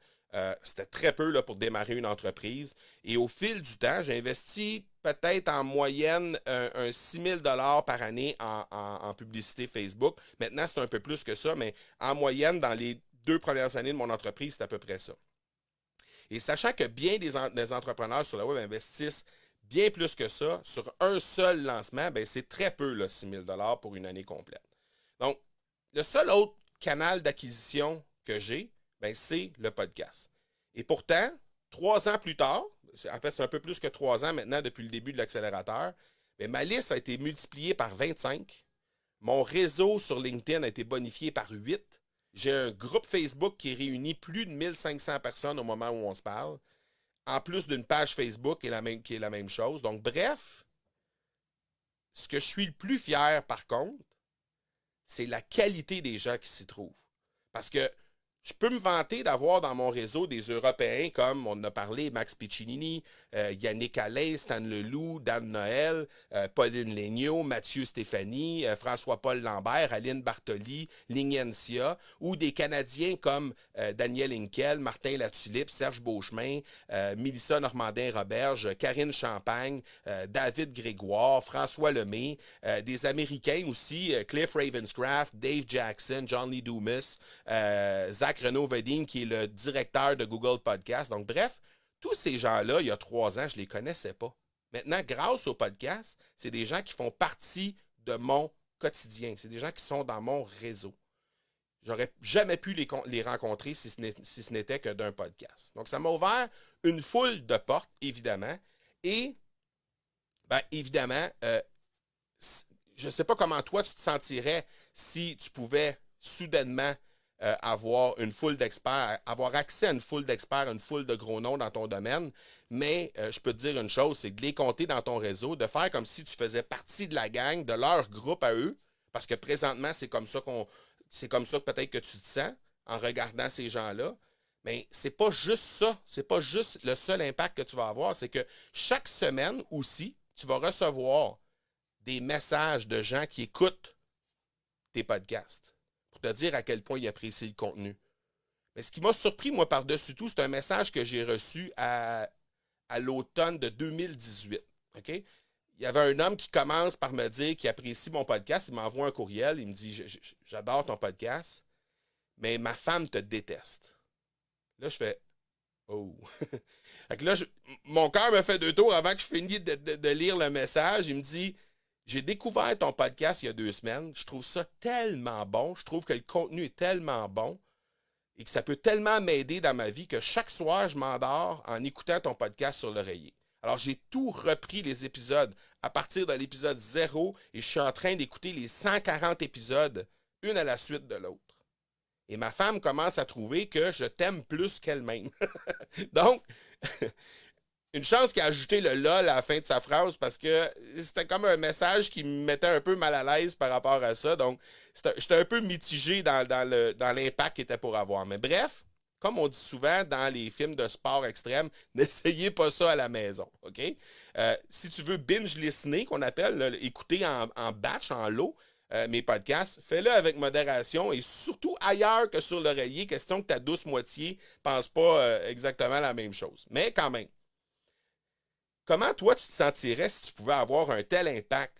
C'était très peu là, pour démarrer une entreprise. Et au fil du temps, j'ai investi peut-être en moyenne un 6 000 par année en publicité Facebook. Maintenant, c'est un peu plus que ça, mais en moyenne, dans les 2 premières années de mon entreprise, c'est à peu près ça. Et sachant que bien des entrepreneurs sur la web investissent bien plus que ça sur un seul lancement, ben c'est très peu, là, 6 000 pour une année complète. Donc, le seul autre canal d'acquisition que j'ai, ben, c'est le podcast. Et pourtant, 3 ans plus tard, en fait, c'est un peu plus que 3 ans maintenant depuis le début de l'accélérateur, ben, ma liste a été multipliée par 25. Mon réseau sur LinkedIn a été bonifié par 8. J'ai un groupe Facebook qui réunit plus de 1500 personnes au moment où on se parle, en plus d'une page Facebook qui est la même chose. Donc, bref, ce que je suis le plus fier, par contre, c'est la qualité des gens qui s'y trouvent. Parce que je peux me vanter d'avoir dans mon réseau des Européens comme on en a parlé, Max Piccinini, Yannick Alain, Stan Leloup, Dan Noël, Pauline Léniaud, Mathieu Stéphanie, François-Paul Lambert, Aline Bartoli, Lignencia, ou des Canadiens comme Daniel Hinkel, Martin Latulippe, Serge Beauchemin, Mélissa Normandin-Roberge, Karine Champagne, David Grégoire, François Lemay, des Américains aussi, Cliff Ravenscraft, Dave Jackson, John Lee Dumas, Zach Renaud-Vedin, qui est le directeur de Google Podcast. Donc, bref, tous ces gens-là, il y a 3 ans, je ne les connaissais pas. Maintenant, grâce au podcast, c'est des gens qui font partie de mon quotidien. C'est des gens qui sont dans mon réseau. j'aurais jamais pu les rencontrer si ce n'était que d'un podcast. Donc, ça m'a ouvert une foule de portes, évidemment. Et, ben, évidemment, je ne sais pas comment toi tu te sentirais si tu pouvais soudainement avoir une foule d'experts, avoir accès à une foule d'experts, une foule de gros noms dans ton domaine, mais je peux te dire une chose, c'est de les compter dans ton réseau, de faire comme si tu faisais partie de la gang, de leur groupe à eux, parce que présentement, c'est comme ça que peut-être que tu te sens en regardant ces gens-là. Mais c'est pas juste ça, c'est pas juste le seul impact que tu vas avoir, c'est que chaque semaine aussi, tu vas recevoir des messages de gens qui écoutent tes podcasts pour te dire à quel point ils apprécient le contenu. Mais ce qui m'a surpris, moi, par-dessus tout, c'est un message que j'ai reçu à l'automne de 2018. OK? Il y avait un homme qui commence par me dire qu'il apprécie mon podcast. Il m'envoie un courriel. Il me dit j'adore ton podcast, mais ma femme te déteste. Là, je fais oh. Fait que là, mon cœur me fait deux tours avant que je finisse de lire le message. Il me dit j'ai découvert ton podcast il y a 2 semaines. Je trouve ça tellement bon. Je trouve que le contenu est tellement bon et que ça peut tellement m'aider dans ma vie que chaque soir, je m'endors en écoutant ton podcast sur l'oreiller. Alors, j'ai tout repris les épisodes à partir de l'épisode 0 et je suis en train d'écouter les 140 épisodes, une à la suite de l'autre. Et ma femme commence à trouver que je t'aime plus qu'elle-même. Donc, une chance qu'il a ajouté le lol à la fin de sa phrase parce que c'était comme un message qui me mettait un peu mal à l'aise par rapport à ça. Donc, j'étais un peu mitigé dans l'impact qu'il était pour avoir. Mais bref, comme on dit souvent dans les films de sport extrême, n'essayez pas ça à la maison. OK? Si tu veux binge listener, qu'on appelle, là, écouter en batch, en lot, mes podcasts, fais-le avec modération et surtout ailleurs que sur l'oreiller, question que ta douce moitié ne pense pas exactement la même chose. Mais quand même. Comment toi tu te sentirais si tu pouvais avoir un tel impact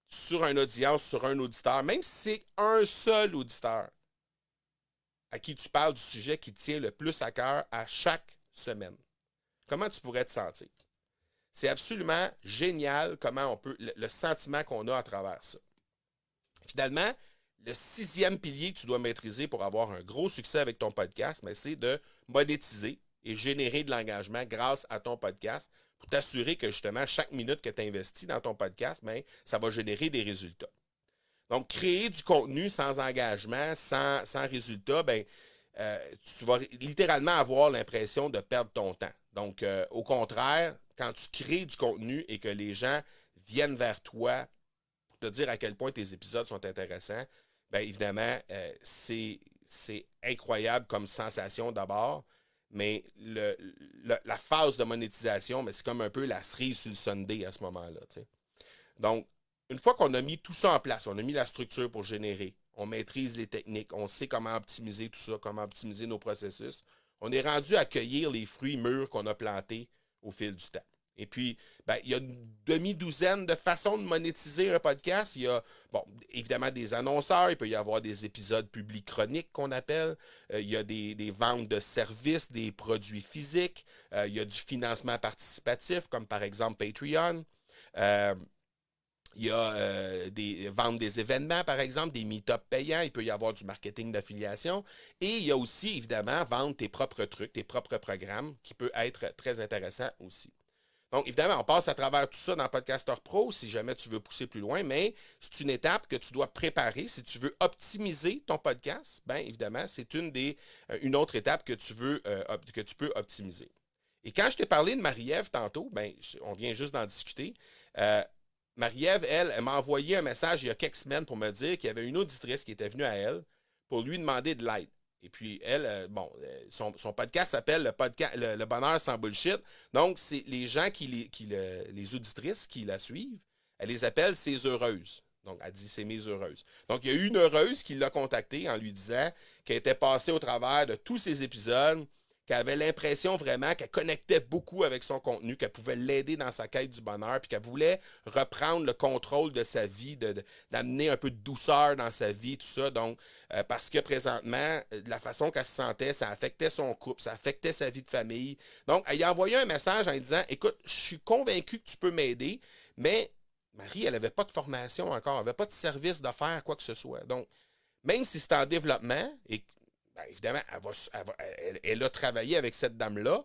sur une audience, sur un auditeur, même si c'est un seul auditeur à qui tu parles du sujet qui te tient le plus à cœur à chaque semaine? Comment tu pourrais te sentir? C'est absolument génial comment on peut, le sentiment qu'on a à travers ça. Finalement, le 6e pilier que tu dois maîtriser pour avoir un gros succès avec ton podcast, c'est de monétiser et générer de l'engagement grâce à ton podcast pour t'assurer que justement, chaque minute que tu investis dans ton podcast, ça va générer des résultats. Donc, créer du contenu sans engagement, sans résultat, tu vas littéralement avoir l'impression de perdre ton temps. Donc, au contraire, quand tu crées du contenu et que les gens viennent vers toi pour te dire à quel point tes épisodes sont intéressants, bien évidemment, c'est incroyable comme sensation d'abord. Mais la phase de monétisation, c'est comme un peu la cerise sur le sundae à ce moment-là. T'sais. Donc, une fois qu'on a mis tout ça en place, on a mis la structure pour générer, on maîtrise les techniques, on sait comment optimiser tout ça, comment optimiser nos processus, on est rendu à cueillir les fruits mûrs qu'on a plantés au fil du temps. Et puis, il y a une demi-douzaine de façons de monétiser un podcast. Il y a, évidemment, des annonceurs. Il peut y avoir des épisodes publics chroniques qu'on appelle. Il y a des ventes de services, des produits physiques. Il y a du financement participatif, comme par exemple Patreon. Il y a des ventes des événements, par exemple, des meet-ups payants. Il peut y avoir du marketing d'affiliation. Et il y a aussi, évidemment, vendre tes propres trucs, tes propres programmes, qui peut être très intéressant aussi. Donc, évidemment, on passe à travers tout ça dans Podcaster Pro si jamais tu veux pousser plus loin, mais c'est une étape que tu dois préparer si tu veux optimiser ton podcast. Bien, évidemment, c'est une autre étape que tu peux optimiser. Et quand je t'ai parlé de Marie-Ève tantôt, on vient juste d'en discuter. Marie-Ève, elle m'a envoyé un message il y a quelques semaines pour me dire qu'il y avait une auditrice qui était venue à elle pour lui demander de l'aide. Et puis, elle, son podcast s'appelle le Bonheur sans bullshit. Donc, c'est les gens les auditrices qui la suivent, elle les appelle ses heureuses. Donc, elle dit c'est mes heureuses. Donc, il y a une heureuse qui l'a contactée en lui disant qu'elle était passée au travers de tous ces épisodes, qu'elle avait l'impression vraiment qu'elle connectait beaucoup avec son contenu, qu'elle pouvait l'aider dans sa quête du bonheur, puis qu'elle voulait reprendre le contrôle de sa vie, d'amener un peu de douceur dans sa vie, tout ça. Donc, parce que présentement, de la façon qu'elle se sentait, ça affectait son couple, ça affectait sa vie de famille. Donc, elle a envoyé un message en lui disant « Écoute, je suis convaincu que tu peux m'aider, mais Marie, elle n'avait pas de formation encore, elle n'avait pas de service d'affaires, quoi que ce soit. Donc, même si c'est en développement, et ben, évidemment, elle a travaillé avec cette dame-là,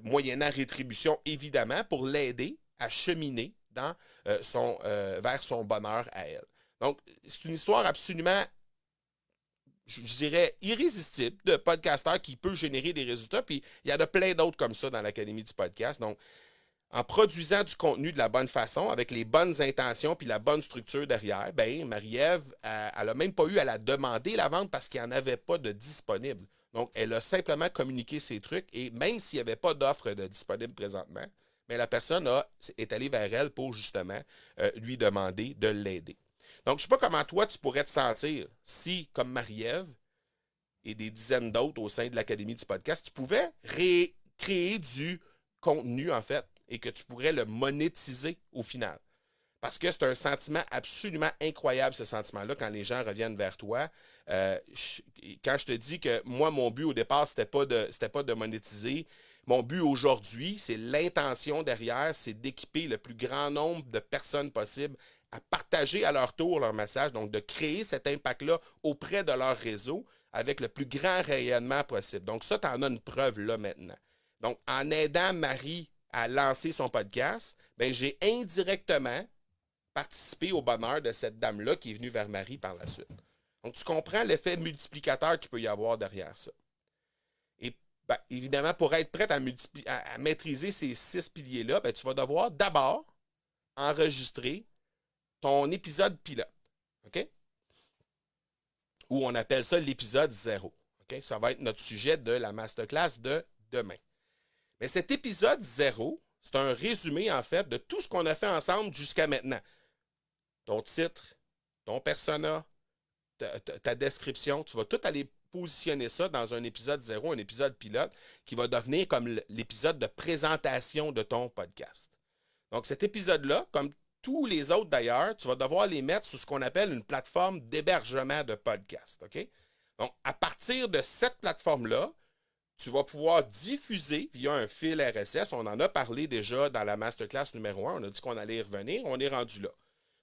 moyennant rétribution, évidemment, pour l'aider à cheminer vers son bonheur à elle. Donc, c'est une histoire absolument, je dirais, irrésistible de podcasteur qui peut générer des résultats. Puis, il y en a plein d'autres comme ça dans l'Académie du podcast. Donc, en produisant du contenu de la bonne façon, avec les bonnes intentions puis la bonne structure derrière, ben Marie-Ève, elle n'a même pas eu à la demander la vente parce qu'il n'y en avait pas de disponible. Donc, elle a simplement communiqué ses trucs et même s'il n'y avait pas d'offre de disponible présentement, mais la personne est allée vers elle pour justement lui demander de l'aider. Donc, je ne sais pas comment toi tu pourrais te sentir si, comme Marie-Ève et des dizaines d'autres au sein de l'Académie du podcast, tu pouvais créer du contenu, en fait, et que tu pourrais le monétiser au final. Parce que c'est un sentiment absolument incroyable, ce sentiment-là, quand les gens reviennent vers toi. Quand je te dis que moi, mon but au départ, c'était pas de monétiser. Mon but aujourd'hui, c'est l'intention derrière, c'est d'équiper le plus grand nombre de personnes possible à partager à leur tour leur message, donc de créer cet impact-là auprès de leur réseau avec le plus grand rayonnement possible. Donc ça, tu en as une preuve là maintenant. Donc, en aidant Marie à lancer son podcast, ben, j'ai indirectement participé au bonheur de cette dame-là qui est venue vers Marie par la suite. Donc, tu comprends l'effet multiplicateur qu'il peut y avoir derrière ça. Et ben, évidemment, pour être prête à maîtriser ces 6 piliers-là, ben, tu vas devoir d'abord enregistrer ton épisode pilote. OK? Ou on appelle ça l'épisode 0. OK? Ça va être notre sujet de la masterclass de demain. Mais cet épisode 0, c'est un résumé, en fait, de tout ce qu'on a fait ensemble jusqu'à maintenant. Ton titre, ton persona, ta description, tu vas tout aller positionner ça dans un épisode 0, un épisode pilote, qui va devenir comme l'épisode de présentation de ton podcast. Donc, cet épisode-là, comme tous les autres d'ailleurs, tu vas devoir les mettre sur ce qu'on appelle une plateforme d'hébergement de podcast. OK? Donc, à partir de cette plateforme-là, tu vas pouvoir diffuser via un fil RSS. On en a parlé déjà dans la masterclass numéro 1. On a dit qu'on allait y revenir. On est rendu là.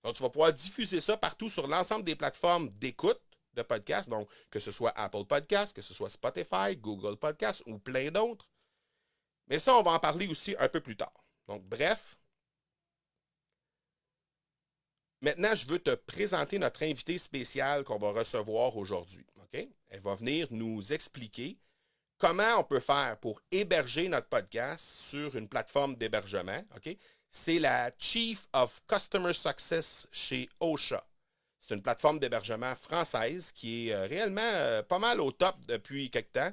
Donc, tu vas pouvoir diffuser ça partout sur l'ensemble des plateformes d'écoute de podcasts. Donc, que ce soit Apple Podcasts, que ce soit Spotify, Google Podcasts ou plein d'autres. Mais ça, on va en parler aussi un peu plus tard. Donc, bref. Maintenant, je veux te présenter notre invitée spéciale qu'on va recevoir aujourd'hui. OK? Elle va venir nous expliquer comment on peut faire pour héberger notre podcast sur une plateforme d'hébergement. OK? C'est la Chief of Customer Success chez Ocha. C'est une plateforme d'hébergement française qui est réellement pas mal au top depuis quelque temps.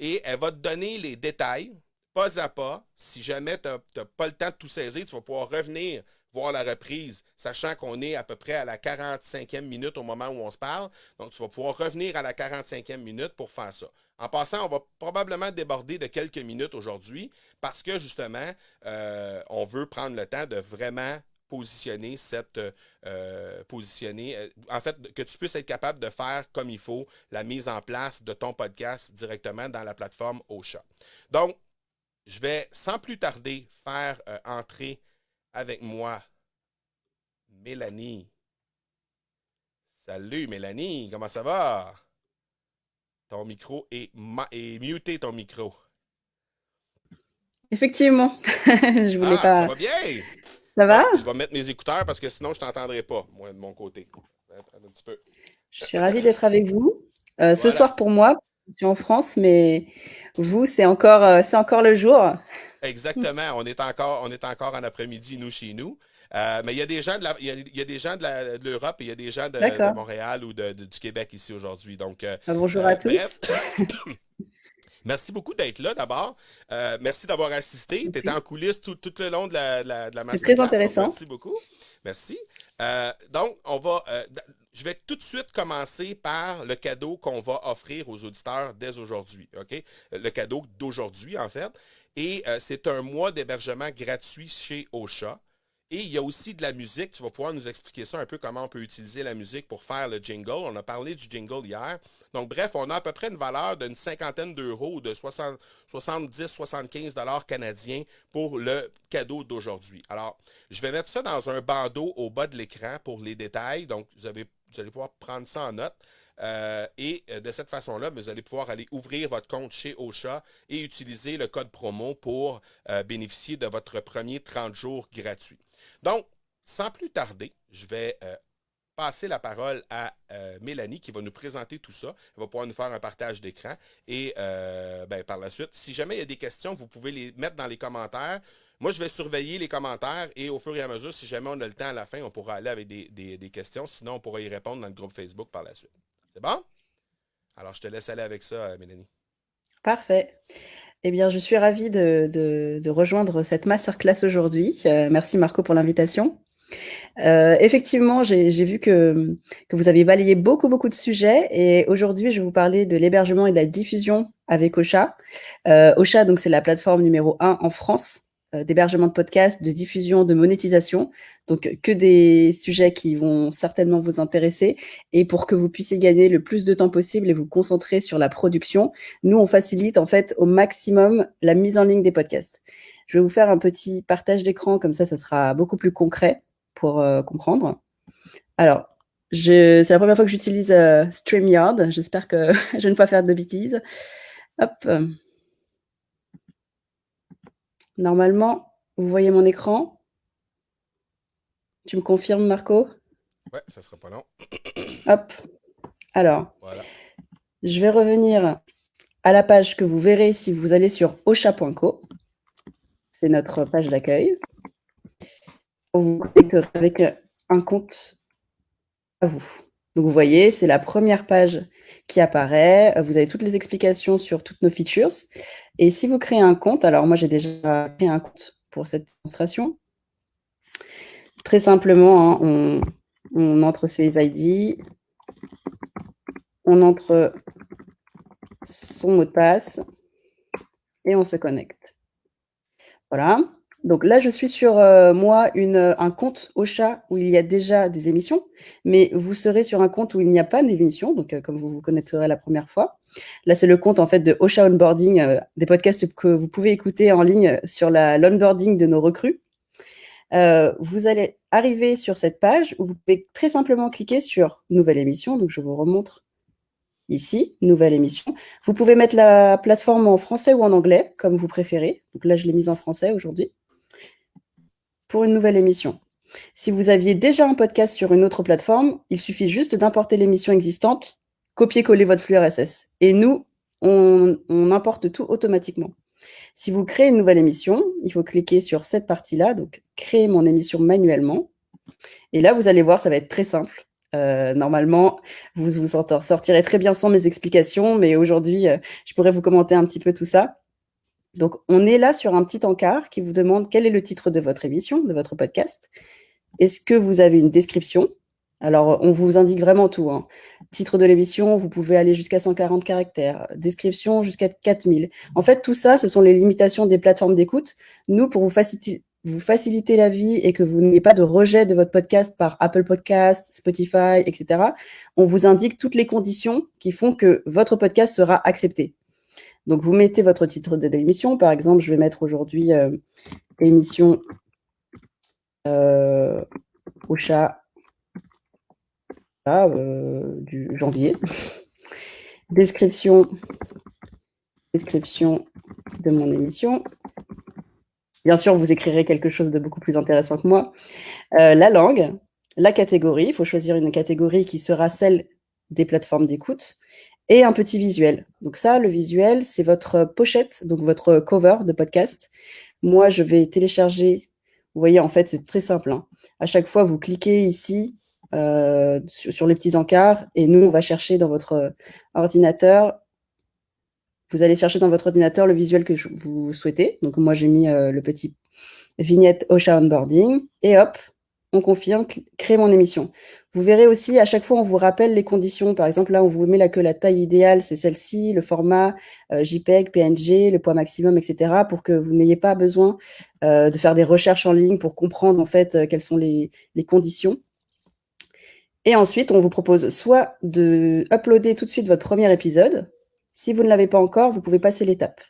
Et elle va te donner les détails, pas à pas. Si jamais tu n'as pas le temps de tout saisir, tu vas pouvoir revenir voir la reprise, sachant qu'on est à peu près à la 45e minute au moment où on se parle. Donc, tu vas pouvoir revenir à la 45e minute pour faire ça. En passant, on va probablement déborder de quelques minutes aujourd'hui parce que, justement, on veut prendre le temps de vraiment positionner en fait, que tu puisses être capable de faire comme il faut la mise en place de ton podcast directement dans la plateforme Ocha. Donc, je vais sans plus tarder faire entrer avec moi Mélanie. Salut Mélanie, comment ça va? Ton micro est muté, ton micro. Effectivement, je voulais Ah, ça pas. va bien? Ça va? Bon, je vais mettre mes écouteurs parce que sinon je t'entendrai pas, moi, de mon côté. Attends un petit peu. Je suis ravie d'être avec vous. Ce Voilà. soir pour moi, je suis en France, mais vous, c'est encore le jour. Exactement. On est encore en après-midi, nous, chez nous. Mais il y a des gens il y a des gens de l'Europe et il y a des gens de D'accord. Montréal ou du Québec ici aujourd'hui. Donc, Bonjour à bref, tous. merci beaucoup d'être là d'abord. Merci d'avoir assisté. Tu étais en coulisses tout le long de la C'est très masterclass, donc intéressant. merci beaucoup. Merci. Donc, je vais tout de suite commencer par le cadeau qu'on va offrir aux auditeurs dès aujourd'hui. OK? Le cadeau d'aujourd'hui, en fait. Et c'est un mois d'hébergement gratuit chez Ocha. Et il y a aussi de la musique. Tu vas pouvoir nous expliquer ça un peu comment on peut utiliser la musique pour faire le jingle. On a parlé du jingle hier. Donc, bref, on a à peu près une valeur d'une cinquantaine d'euros ou de 70-75 dollars canadiens pour le cadeau d'aujourd'hui. Alors, je vais mettre ça dans un bandeau au bas de l'écran pour les détails. Donc, vous allez pouvoir prendre ça en note. De cette façon-là, vous allez pouvoir aller ouvrir votre compte chez Ocha et utiliser le code promo pour bénéficier de votre premier 30 jours gratuit. Donc, sans plus tarder, je vais passer la parole à Mélanie qui va nous présenter tout ça. Elle va pouvoir nous faire un partage d'écran. Et par la suite, si jamais il y a des questions, vous pouvez les mettre dans les commentaires. Moi, je vais surveiller les commentaires et au fur et à mesure, si jamais on a le temps à la fin, on pourra aller avec des questions. Sinon, on pourra y répondre dans le groupe Facebook par la suite. C'est bon? Alors, je te laisse aller avec ça, Mélanie. Parfait. Eh bien, je suis ravie de rejoindre cette masterclass aujourd'hui. Merci Marco pour l'invitation. Effectivement, j'ai vu que vous avez balayé beaucoup de sujets et aujourd'hui, je vais vous parler de l'hébergement et de la diffusion avec Ocha. Ocha, donc c'est la plateforme numéro 1 en France d'hébergement de podcasts, de diffusion, de monétisation. Donc que des sujets qui vont certainement vous intéresser et pour que vous puissiez gagner le plus de temps possible et vous concentrer sur la production, nous on facilite en fait au maximum la mise en ligne des podcasts. Je vais vous faire un petit partage d'écran comme ça sera beaucoup plus concret pour comprendre. Alors, c'est la première fois que j'utilise StreamYard. J'espère que je ne vais pas faire de bêtises. Hop. Normalement, vous voyez mon écran. Tu me confirmes, Marco? Ouais, ça sera pas long. Hop. Alors, voilà. Je vais revenir à la page que vous verrez si vous allez sur ocha.co. C'est notre page d'accueil. Vous vous connecterez avec un compte à vous. Donc, vous voyez, c'est la première page qui apparaît. Vous avez toutes les explications sur toutes nos features. Et si vous créez un compte, alors moi, j'ai déjà créé un compte pour cette démonstration. Très simplement, hein, on entre ses ID, on entre son mot de passe et on se connecte. Voilà. Donc là, je suis sur, moi, un compte Ocha où il y a déjà des émissions, mais vous serez sur un compte où il n'y a pas d'émissions, donc comme vous vous connecterez la première fois. Là, c'est le compte, en fait, de Ocha Onboarding, des podcasts que vous pouvez écouter en ligne sur l'onboarding de nos recrues. Vous allez arriver sur cette page où vous pouvez très simplement cliquer sur nouvelle émission. Donc, je vous remontre ici, nouvelle émission. Vous pouvez mettre la plateforme en français ou en anglais, comme vous préférez. Donc là, je l'ai mise en français aujourd'hui. Pour une nouvelle émission. Si vous aviez déjà un podcast sur une autre plateforme, il suffit juste d'importer l'émission existante, copier-coller votre flux RSS. Et nous, on importe tout automatiquement. Si vous créez une nouvelle émission, il faut cliquer sur cette partie-là, donc créer mon émission manuellement. Et là, vous allez voir, ça va être très simple. Normalement, vous vous en sortirez très bien sans mes explications, mais aujourd'hui, je pourrais vous commenter un petit peu tout ça. Donc, on est là sur un petit encart qui vous demande quel est le titre de votre émission, de votre podcast. Est-ce que vous avez une description? Alors, on vous indique vraiment tout, hein. Titre de l'émission, vous pouvez aller jusqu'à 140 caractères. Description, jusqu'à 4000. En fait, tout ça, ce sont les limitations des plateformes d'écoute. Nous, pour vous faciliter la vie et que vous n'ayez pas de rejet de votre podcast par Apple Podcast, Spotify, etc., on vous indique toutes les conditions qui font que votre podcast sera accepté. Donc, vous mettez votre titre de l'émission. Par exemple, je vais mettre aujourd'hui émission Ocha du janvier. Description de mon émission. Bien sûr, vous écrirez quelque chose de beaucoup plus intéressant que moi. La langue, la catégorie. Il faut choisir une catégorie qui sera celle des plateformes d'écoute. Et un petit visuel. Donc ça, le visuel, c'est votre pochette, donc votre cover de podcast. Moi, je vais télécharger. Vous voyez, en fait, c'est très simple, hein. À chaque fois, vous cliquez ici sur les petits encarts et nous, on va chercher dans votre ordinateur. Vous allez chercher dans votre ordinateur le visuel que vous souhaitez. Donc moi, j'ai mis le petit vignette Ocha Onboarding et hop, on confirme, créer mon émission. Vous verrez aussi, à chaque fois, on vous rappelle les conditions. Par exemple, là, on vous met que la taille idéale, c'est celle-ci, le format JPEG, PNG, le poids maximum, etc., pour que vous n'ayez pas besoin de faire des recherches en ligne pour comprendre, en fait, quelles sont les conditions. Et ensuite, on vous propose soit de uploader tout de suite votre premier épisode. Si vous ne l'avez pas encore, vous pouvez passer l'étape.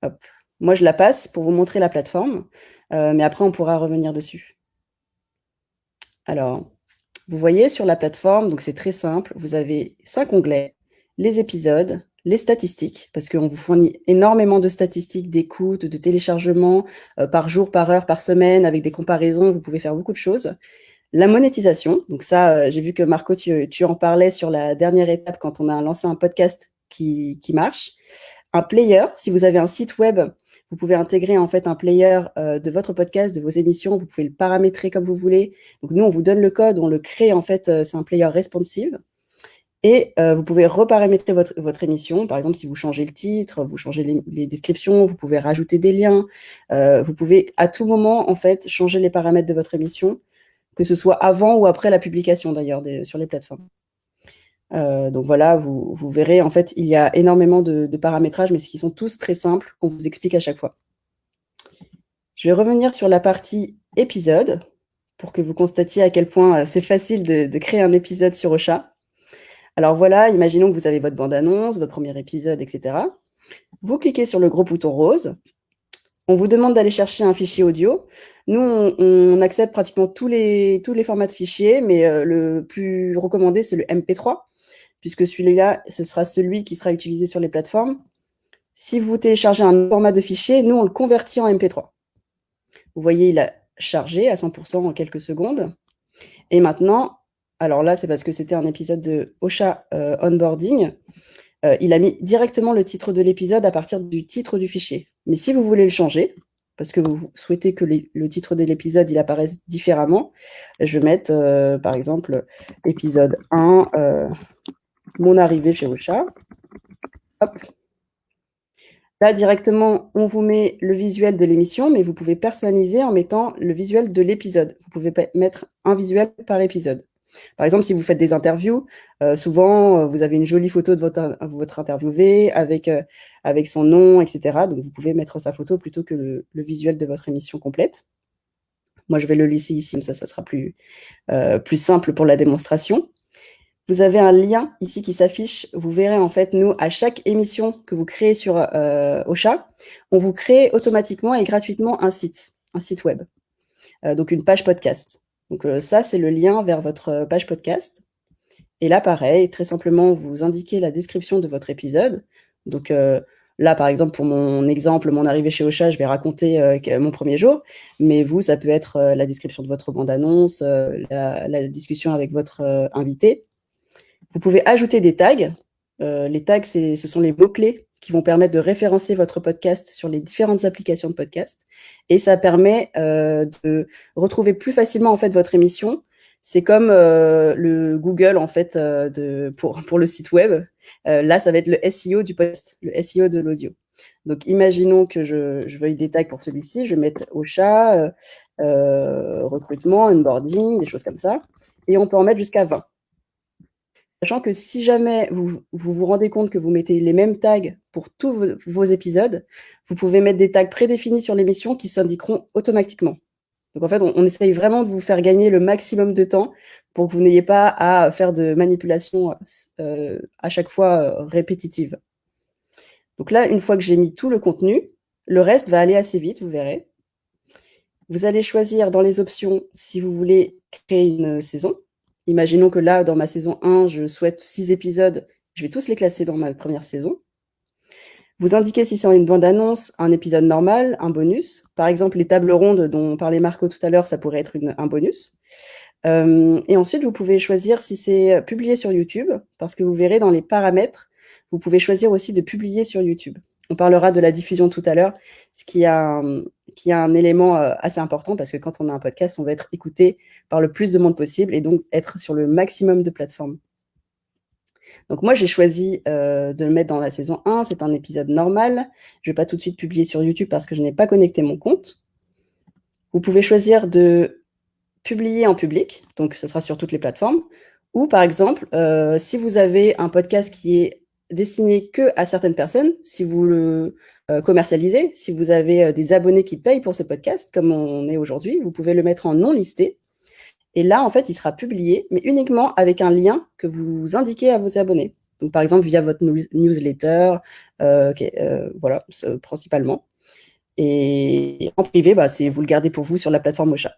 Hop. Moi, je la passe pour vous montrer la plateforme, mais après, on pourra revenir dessus. Alors, Vous voyez sur la plateforme, donc c'est très simple, vous avez 5 onglets, les épisodes, les statistiques, parce qu'on vous fournit énormément de statistiques d'écoute, de téléchargement, par jour, par heure, par semaine, avec des comparaisons, vous pouvez faire beaucoup de choses. La monétisation, donc ça, j'ai vu que Marco, tu en parlais sur la dernière étape quand on a lancé un podcast qui marche. Un player, si vous avez un site web, vous pouvez intégrer en fait un player de votre podcast, de vos émissions, vous pouvez le paramétrer comme vous voulez. Donc nous, on vous donne le code, on le crée en fait, c'est un player responsive. Et vous pouvez reparamétrer votre émission. Par exemple, si vous changez le titre, vous changez les descriptions, vous pouvez rajouter des liens. Vous pouvez à tout moment en fait changer les paramètres de votre émission, que ce soit avant ou après la publication d'ailleurs sur les plateformes. Donc voilà, vous verrez, en fait, il y a énormément de paramétrages, mais qui sont tous très simples, qu'on vous explique à chaque fois. Je vais revenir sur la partie épisode, pour que vous constatiez à quel point c'est facile de créer un épisode sur Ocha. Alors voilà, imaginons que vous avez votre bande-annonce, votre premier épisode, etc. Vous cliquez sur le gros bouton rose. On vous demande d'aller chercher un fichier audio. Nous, on accepte pratiquement tous les formats de fichiers, mais le plus recommandé, c'est le MP3, puisque celui-là, ce sera celui qui sera utilisé sur les plateformes. Si vous téléchargez un format de fichier, nous, on le convertit en MP3. Vous voyez, il a chargé à 100% en quelques secondes. Et maintenant, alors là, c'est parce que c'était un épisode de Ocha Onboarding. Il a mis directement le titre de l'épisode à partir du titre du fichier. Mais si vous voulez le changer, parce que vous souhaitez que le titre de l'épisode il apparaisse différemment, je vais mettre, par exemple, épisode 1, mon arrivée chez Ocha. Hop. Là, directement, on vous met le visuel de l'émission, mais vous pouvez personnaliser en mettant le visuel de l'épisode. Vous pouvez mettre un visuel par épisode. Par exemple, si vous faites des interviews, souvent, vous avez une jolie photo de votre interviewé avec son nom, etc. Donc, vous pouvez mettre sa photo plutôt que le visuel de votre émission complète. Moi, je vais le laisser ici, comme ça sera plus simple pour la démonstration. Vous avez un lien ici qui s'affiche. Vous verrez, en fait, nous, à chaque émission que vous créez sur Ocha, on vous crée automatiquement et gratuitement un site web, donc une page podcast. Donc ça, c'est le lien vers votre page podcast. Et là, pareil, très simplement, vous indiquez la description de votre épisode. Donc là, par exemple, pour mon exemple, mon arrivée chez Ocha, je vais raconter mon premier jour. Mais vous, ça peut être la description de votre bande-annonce, la discussion avec votre invité. Vous pouvez ajouter des tags. Les tags, ce sont les mots-clés qui vont permettre de référencer votre podcast sur les différentes applications de podcast. Et ça permet de retrouver plus facilement en fait votre émission. C'est comme le Google en fait pour le site web. Là, ça va être le SEO du podcast, le SEO de l'audio. Donc, imaginons que je veuille des tags pour celui-ci. Je vais mettre Ocha, recrutement, onboarding, des choses comme ça. Et on peut en mettre jusqu'à 20. Sachant que si jamais vous rendez compte que vous mettez les mêmes tags pour tous vos épisodes, vous pouvez mettre des tags prédéfinis sur l'émission qui s'indiqueront automatiquement. Donc en fait, on essaye vraiment de vous faire gagner le maximum de temps pour que vous n'ayez pas à faire de manipulations à chaque fois répétitives. Donc là, une fois que j'ai mis tout le contenu, le reste va aller assez vite, vous verrez. Vous allez choisir dans les options si vous voulez créer une saison. Imaginons que là, dans ma saison 1, je souhaite 6 épisodes. Je vais tous les classer dans ma première saison. Vous indiquez si c'est une bande-annonce, un épisode normal, un bonus. Par exemple, les tables rondes dont parlait Marco tout à l'heure, ça pourrait être un bonus. Et ensuite, vous pouvez choisir si c'est publié sur YouTube, parce que vous verrez dans les paramètres, vous pouvez choisir aussi de publier sur YouTube. On parlera de la diffusion tout à l'heure, ce qui a un élément assez important, parce que quand on a un podcast, on va être écouté par le plus de monde possible, et donc être sur le maximum de plateformes. Donc moi, j'ai choisi de le mettre dans la saison 1, c'est un épisode normal. Je ne vais pas tout de suite publier sur YouTube parce que je n'ai pas connecté mon compte. Vous pouvez choisir de publier en public, donc ce sera sur toutes les plateformes. Ou par exemple, si vous avez un podcast qui est destiné que à certaines personnes, si vous le commercialisez, si vous avez des abonnés qui payent pour ce podcast, comme on est aujourd'hui, vous pouvez le mettre en non listé. Et là, en fait, il sera publié, mais uniquement avec un lien que vous indiquez à vos abonnés. Donc, par exemple, via votre newsletter, voilà, principalement. Et en privé, vous le gardez pour vous sur la plateforme Ocha.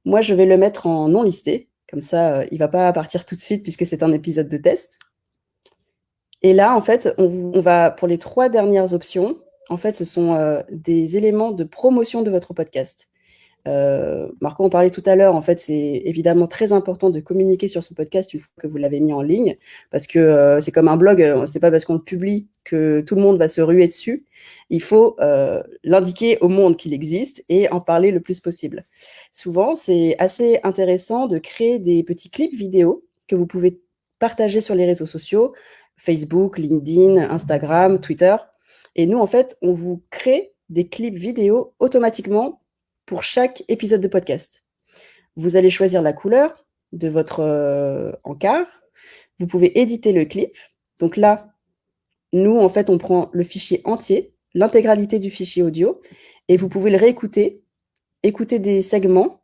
Moi, je vais le mettre en non listé. Comme ça, il ne va pas partir tout de suite puisque c'est un épisode de test. Et là, en fait, on va pour les 3 dernières options, en fait, ce sont des éléments de promotion de votre podcast. Marco en parlait tout à l'heure, en fait, c'est évidemment très important de communiquer sur son podcast une fois que vous l'avez mis en ligne, parce que c'est comme un blog, c'est pas parce qu'on le publie que tout le monde va se ruer dessus. Il faut l'indiquer au monde qu'il existe et en parler le plus possible. Souvent, c'est assez intéressant de créer des petits clips vidéo que vous pouvez partager sur les réseaux sociaux, Facebook, LinkedIn, Instagram, Twitter. Et nous, en fait, on vous crée des clips vidéo automatiquement pour chaque épisode de podcast. Vous allez choisir la couleur de votre encart. Vous pouvez éditer le clip. Donc là, nous, en fait, on prend le fichier entier, l'intégralité du fichier audio, et vous pouvez le réécouter, écouter des segments,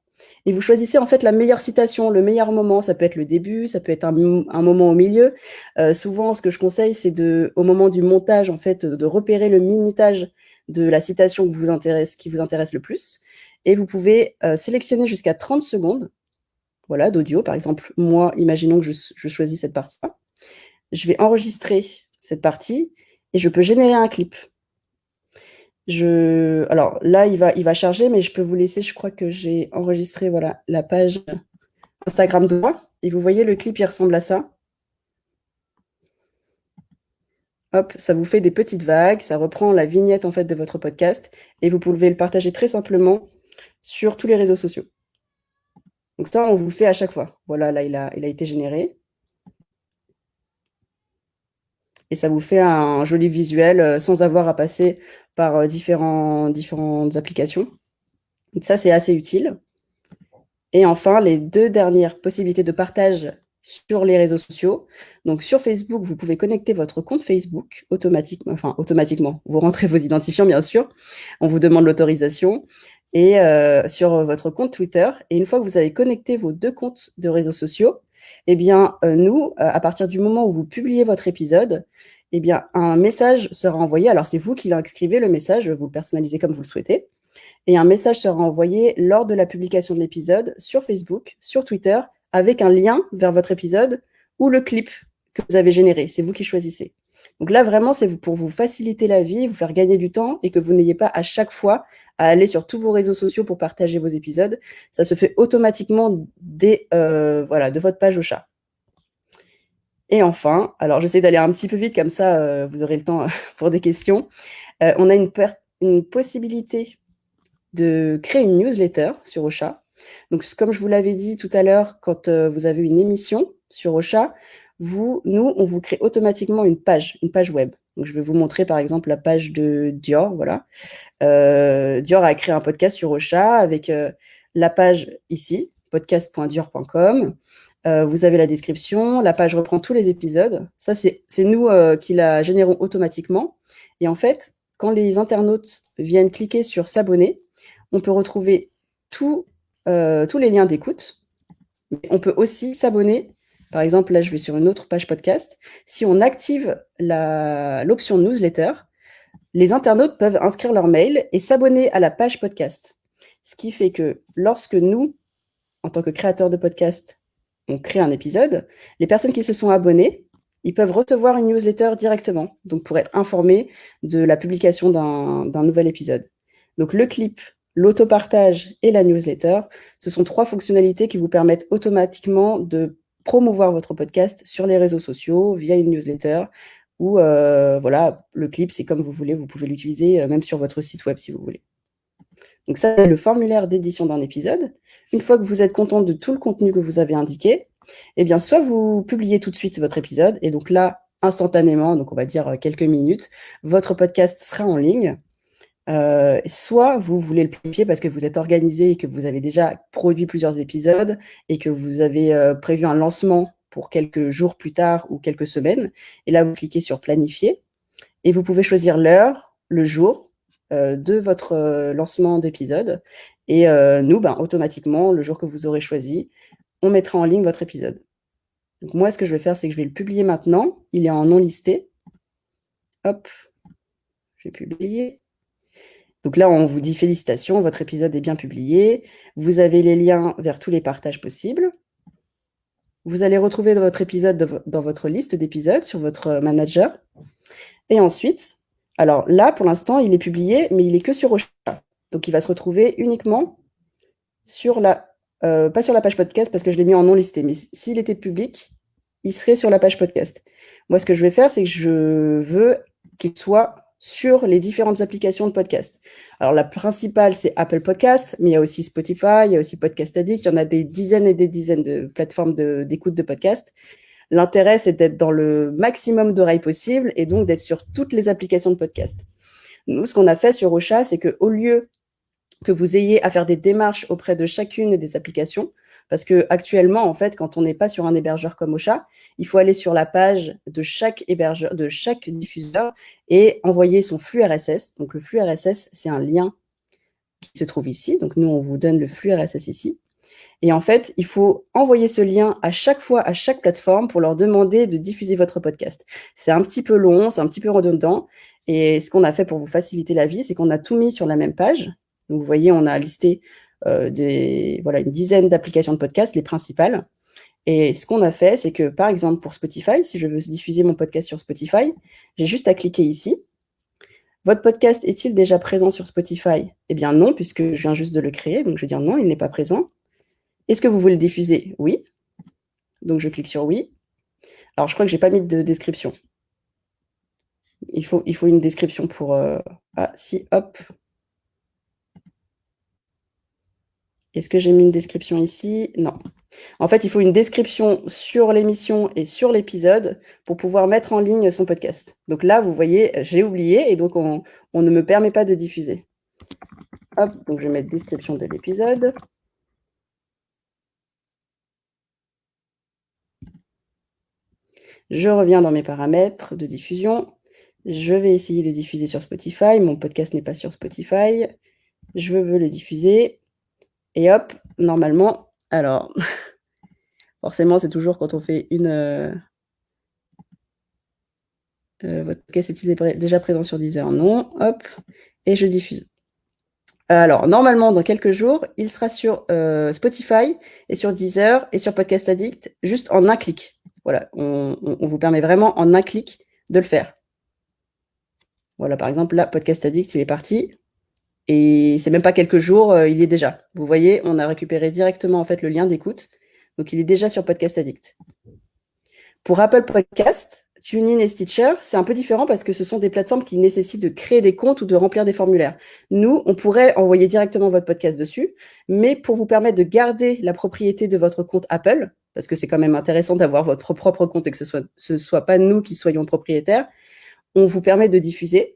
et vous choisissez en fait la meilleure citation, le meilleur moment. Ça peut être le début, ça peut être un moment au milieu. Souvent, ce que je conseille, c'est au moment du montage, en fait, de repérer le minutage de la citation qui vous intéresse le plus. Et vous pouvez sélectionner jusqu'à 30 secondes voilà, d'audio. Par exemple, moi, imaginons que je choisis cette partie-là. Je vais enregistrer cette partie et je peux générer un clip. Alors là, il va charger, mais je peux vous laisser, je crois que j'ai enregistré voilà, la page Instagram de moi. Et vous voyez, le clip, il ressemble à ça. Hop, ça vous fait des petites vagues, ça reprend la vignette en fait de votre podcast et vous pouvez le partager très simplement sur tous les réseaux sociaux. Donc ça, on vous le fait à chaque fois. Voilà, là, il a été généré. Et ça vous fait un joli visuel sans avoir à passer par différentes applications. Donc ça, c'est assez utile. Et enfin, les 2 dernières possibilités de partage sur les réseaux sociaux. Donc sur Facebook, vous pouvez connecter votre compte Facebook automatiquement. Vous rentrez vos identifiants, bien sûr. On vous demande l'autorisation. Et sur votre compte Twitter. Et une fois que vous avez connecté vos 2 comptes de réseaux sociaux, eh bien, nous, à partir du moment où vous publiez votre épisode, eh bien, un message sera envoyé. Alors, c'est vous qui l'inscrivez, le message, vous le personnalisez comme vous le souhaitez. Et un message sera envoyé lors de la publication de l'épisode sur Facebook, sur Twitter, avec un lien vers votre épisode ou le clip que vous avez généré. C'est vous qui choisissez. Donc là, vraiment, c'est pour vous faciliter la vie, vous faire gagner du temps et que vous n'ayez pas à chaque fois à aller sur tous vos réseaux sociaux pour partager vos épisodes. Ça se fait automatiquement de votre page Ocha. Et enfin, alors j'essaie d'aller un petit peu vite, comme ça vous aurez le temps pour des questions. On a une possibilité de créer une newsletter sur Ocha. Donc, comme je vous l'avais dit tout à l'heure, quand vous avez une émission sur Ocha, nous, on vous crée automatiquement une page web. Donc, je vais vous montrer par exemple la page de Dior. Voilà. Dior a créé un podcast sur Ocha avec la page ici, podcast.dior.com. Vous avez la description, la page reprend tous les épisodes. Ça, c'est nous qui la générons automatiquement. Et en fait, quand les internautes viennent cliquer sur s'abonner, on peut retrouver tous les liens d'écoute. Mais on peut aussi s'abonner. Par exemple, là, je vais sur une autre page podcast. Si on active l'option newsletter, les internautes peuvent inscrire leur mail et s'abonner à la page podcast. Ce qui fait que lorsque nous, en tant que créateurs de podcast, on crée un épisode, les personnes qui se sont abonnées, ils peuvent recevoir une newsletter directement, donc pour être informés de la publication d'un nouvel épisode. Donc le clip, l'autopartage et la newsletter, ce sont 3 fonctionnalités qui vous permettent automatiquement de promouvoir votre podcast sur les réseaux sociaux via une newsletter ou voilà, le clip, c'est comme vous voulez, vous pouvez l'utiliser même sur votre site web si vous voulez. Donc ça, c'est le formulaire d'édition d'un épisode. Une fois que vous êtes content de tout le contenu que vous avez indiqué, eh bien, soit vous publiez tout de suite votre épisode, et donc là, instantanément, donc on va dire quelques minutes, votre podcast sera en ligne. Soit vous voulez le planifier parce que vous êtes organisé et que vous avez déjà produit plusieurs épisodes et que vous avez prévu un lancement pour quelques jours plus tard ou quelques semaines. Et là, vous cliquez sur planifier et vous pouvez choisir l'heure, le jour de votre lancement d'épisode. Et nous, automatiquement, le jour que vous aurez choisi, on mettra en ligne votre épisode. Donc moi, ce que je vais faire, c'est que je vais le publier maintenant. Il est en non listé. Hop, je vais publier. Donc là, on vous dit félicitations, votre épisode est bien publié. Vous avez les liens vers tous les partages possibles. vous allez retrouver votre épisode dans votre liste d'épisodes sur votre manager. Et ensuite, alors là, pour l'instant, il est publié, mais il est que sur Ocha. Donc, il va se retrouver uniquement sur pas sur la page podcast parce que je l'ai mis en non listé, mais s'il était public, il serait sur la page podcast. Moi, ce que je vais faire, c'est que je veux qu'il soit sur les différentes applications de podcast. Alors, la principale, c'est Apple Podcast, mais il y a aussi Spotify, il y a aussi Podcast Addict, il y en a des dizaines et des dizaines de plateformes d'écoute de podcast. L'intérêt, c'est d'être dans le maximum d'oreilles possible et donc d'être sur toutes les applications de podcast. Nous, ce qu'on a fait sur Ocha, c'est qu'au lieu que vous ayez à faire des démarches auprès de chacune des applications, parce que actuellement, en fait, quand on n'est pas sur un hébergeur comme Ocha, il faut aller sur la page de chaque hébergeur, de chaque diffuseur et envoyer son flux RSS. Donc, le flux RSS, c'est un lien qui se trouve ici. Donc, nous, on vous donne le flux RSS ici. Et en fait, il faut envoyer ce lien à chaque fois à chaque plateforme pour leur demander de diffuser votre podcast. C'est un petit peu long, c'est un petit peu redondant. Et ce qu'on a fait pour vous faciliter la vie, c'est qu'on a tout mis sur la même page. Donc, vous voyez, on a listé une dizaine d'applications de podcast, les principales. Et ce qu'on a fait, c'est que, par exemple, pour Spotify, si je veux diffuser mon podcast sur Spotify, j'ai juste à cliquer ici. Votre podcast est-il déjà présent sur Spotify? Eh bien non, puisque je viens juste de le créer. Donc, je vais dire non, il n'est pas présent. Est-ce que vous voulez le diffuser? Oui. Donc, je clique sur oui. Alors, je crois que je n'ai pas mis de description. Il faut une description pour... Ah, si, hop. Est-ce que j'ai mis une description ici? Non. En fait, il faut une description sur l'émission et sur l'épisode pour pouvoir mettre en ligne son podcast. Donc là, vous voyez, j'ai oublié et donc on ne me permet pas de diffuser. Hop, donc je vais mettre description de l'épisode. Je reviens dans mes paramètres de diffusion. Je vais essayer de diffuser sur Spotify. Mon podcast n'est pas sur Spotify. Je veux le diffuser. Et hop, normalement, alors, forcément, c'est toujours quand on fait une... votre podcast est-il déjà présent sur Deezer? Non. Hop, et je diffuse. Alors, normalement, dans quelques jours, il sera sur Spotify et sur Deezer et sur Podcast Addict, juste en un clic. Voilà, on vous permet vraiment en un clic de le faire. Voilà, par exemple, là, Podcast Addict, il est parti. Et c'est même pas quelques jours, il y est déjà. Vous voyez, on a récupéré directement en fait le lien d'écoute. Donc, il est déjà sur Podcast Addict. Pour Apple Podcast, TuneIn et Stitcher, c'est un peu différent parce que ce sont des plateformes qui nécessitent de créer des comptes ou de remplir des formulaires. Nous, on pourrait envoyer directement votre podcast dessus, mais pour vous permettre de garder la propriété de votre compte Apple, parce que c'est quand même intéressant d'avoir votre propre compte et que ce soit pas nous qui soyons propriétaires, on vous permet de diffuser.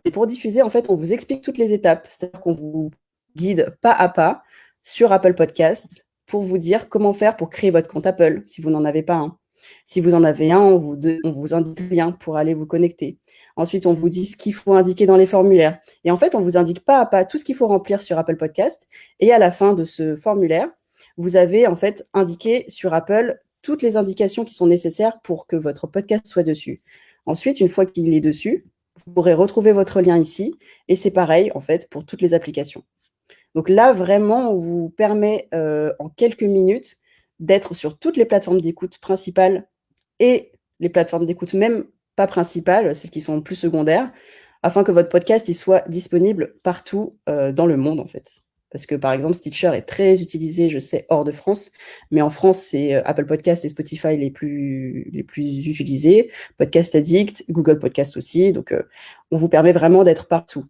Et pour diffuser, en fait, on vous explique toutes les étapes. C'est-à-dire qu'on vous guide pas à pas sur Apple Podcast pour vous dire comment faire pour créer votre compte Apple, si vous n'en avez pas un. Si vous en avez un, on vous indique le lien pour aller vous connecter. Ensuite, on vous dit ce qu'il faut indiquer dans les formulaires. Et en fait, on vous indique pas à pas tout ce qu'il faut remplir sur Apple Podcast. Et à la fin de ce formulaire, vous avez en fait indiqué sur Apple toutes les indications qui sont nécessaires pour que votre podcast soit dessus. Ensuite, une fois qu'il est dessus, vous pourrez retrouver votre lien ici. Et c'est pareil, en fait, pour toutes les applications. Donc là, vraiment, on vous permet en quelques minutes d'être sur toutes les plateformes d'écoute principales et les plateformes d'écoute même pas principales, celles qui sont plus secondaires, afin que votre podcast il soit disponible partout dans le monde, en fait. Parce que, par exemple, Stitcher est très utilisé, je sais, hors de France, mais en France, c'est Apple Podcast et Spotify les plus utilisés, Podcast Addict, Google Podcast aussi, donc on vous permet vraiment d'être partout.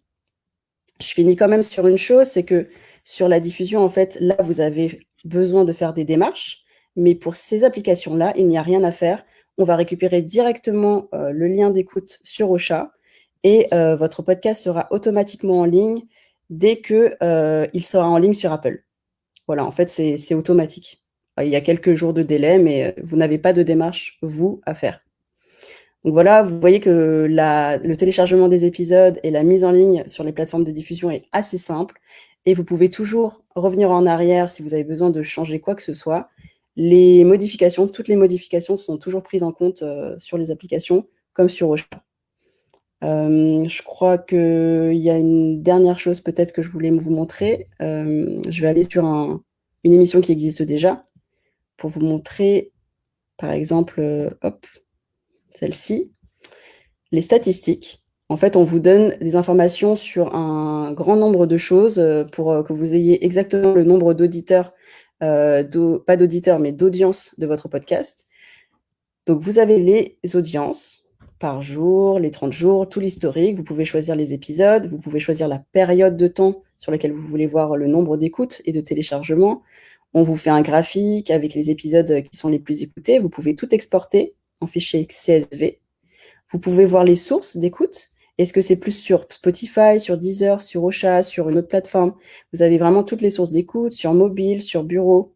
Je finis quand même sur une chose, c'est que sur la diffusion, en fait, là, vous avez besoin de faire des démarches, mais pour ces applications-là, il n'y a rien à faire. On va récupérer directement le lien d'écoute sur Ocha et votre podcast sera automatiquement en ligne dès que il sera en ligne sur Apple. Voilà, en fait, c'est automatique. Il y a quelques jours de délai, mais vous n'avez pas de démarche, vous, à faire. Donc voilà, vous voyez que le téléchargement des épisodes et la mise en ligne sur les plateformes de diffusion est assez simple. Et vous pouvez toujours revenir en arrière si vous avez besoin de changer quoi que ce soit. Toutes les modifications sont toujours prises en compte sur les applications, comme sur Ocha. Je crois qu'il y a une dernière chose peut-être que je voulais vous montrer. Je vais aller sur une émission qui existe déjà pour vous montrer, par exemple, hop, celle-ci, les statistiques. En fait, on vous donne des informations sur un grand nombre de choses pour que vous ayez exactement le nombre d'auditeurs, pas d'auditeurs, mais d'audience de votre podcast. Donc, vous avez les audiences par jour, les 30 jours, tout l'historique. Vous pouvez choisir les épisodes, vous pouvez choisir la période de temps sur laquelle vous voulez voir le nombre d'écoutes et de téléchargements. On vous fait un graphique avec les épisodes qui sont les plus écoutés. Vous pouvez tout exporter en fichier CSV. Vous pouvez voir les sources d'écoute. Est-ce que c'est plus sur Spotify, sur Deezer, sur Ocha, sur une autre plateforme? Vous avez vraiment toutes les sources d'écoute, sur mobile, sur bureau.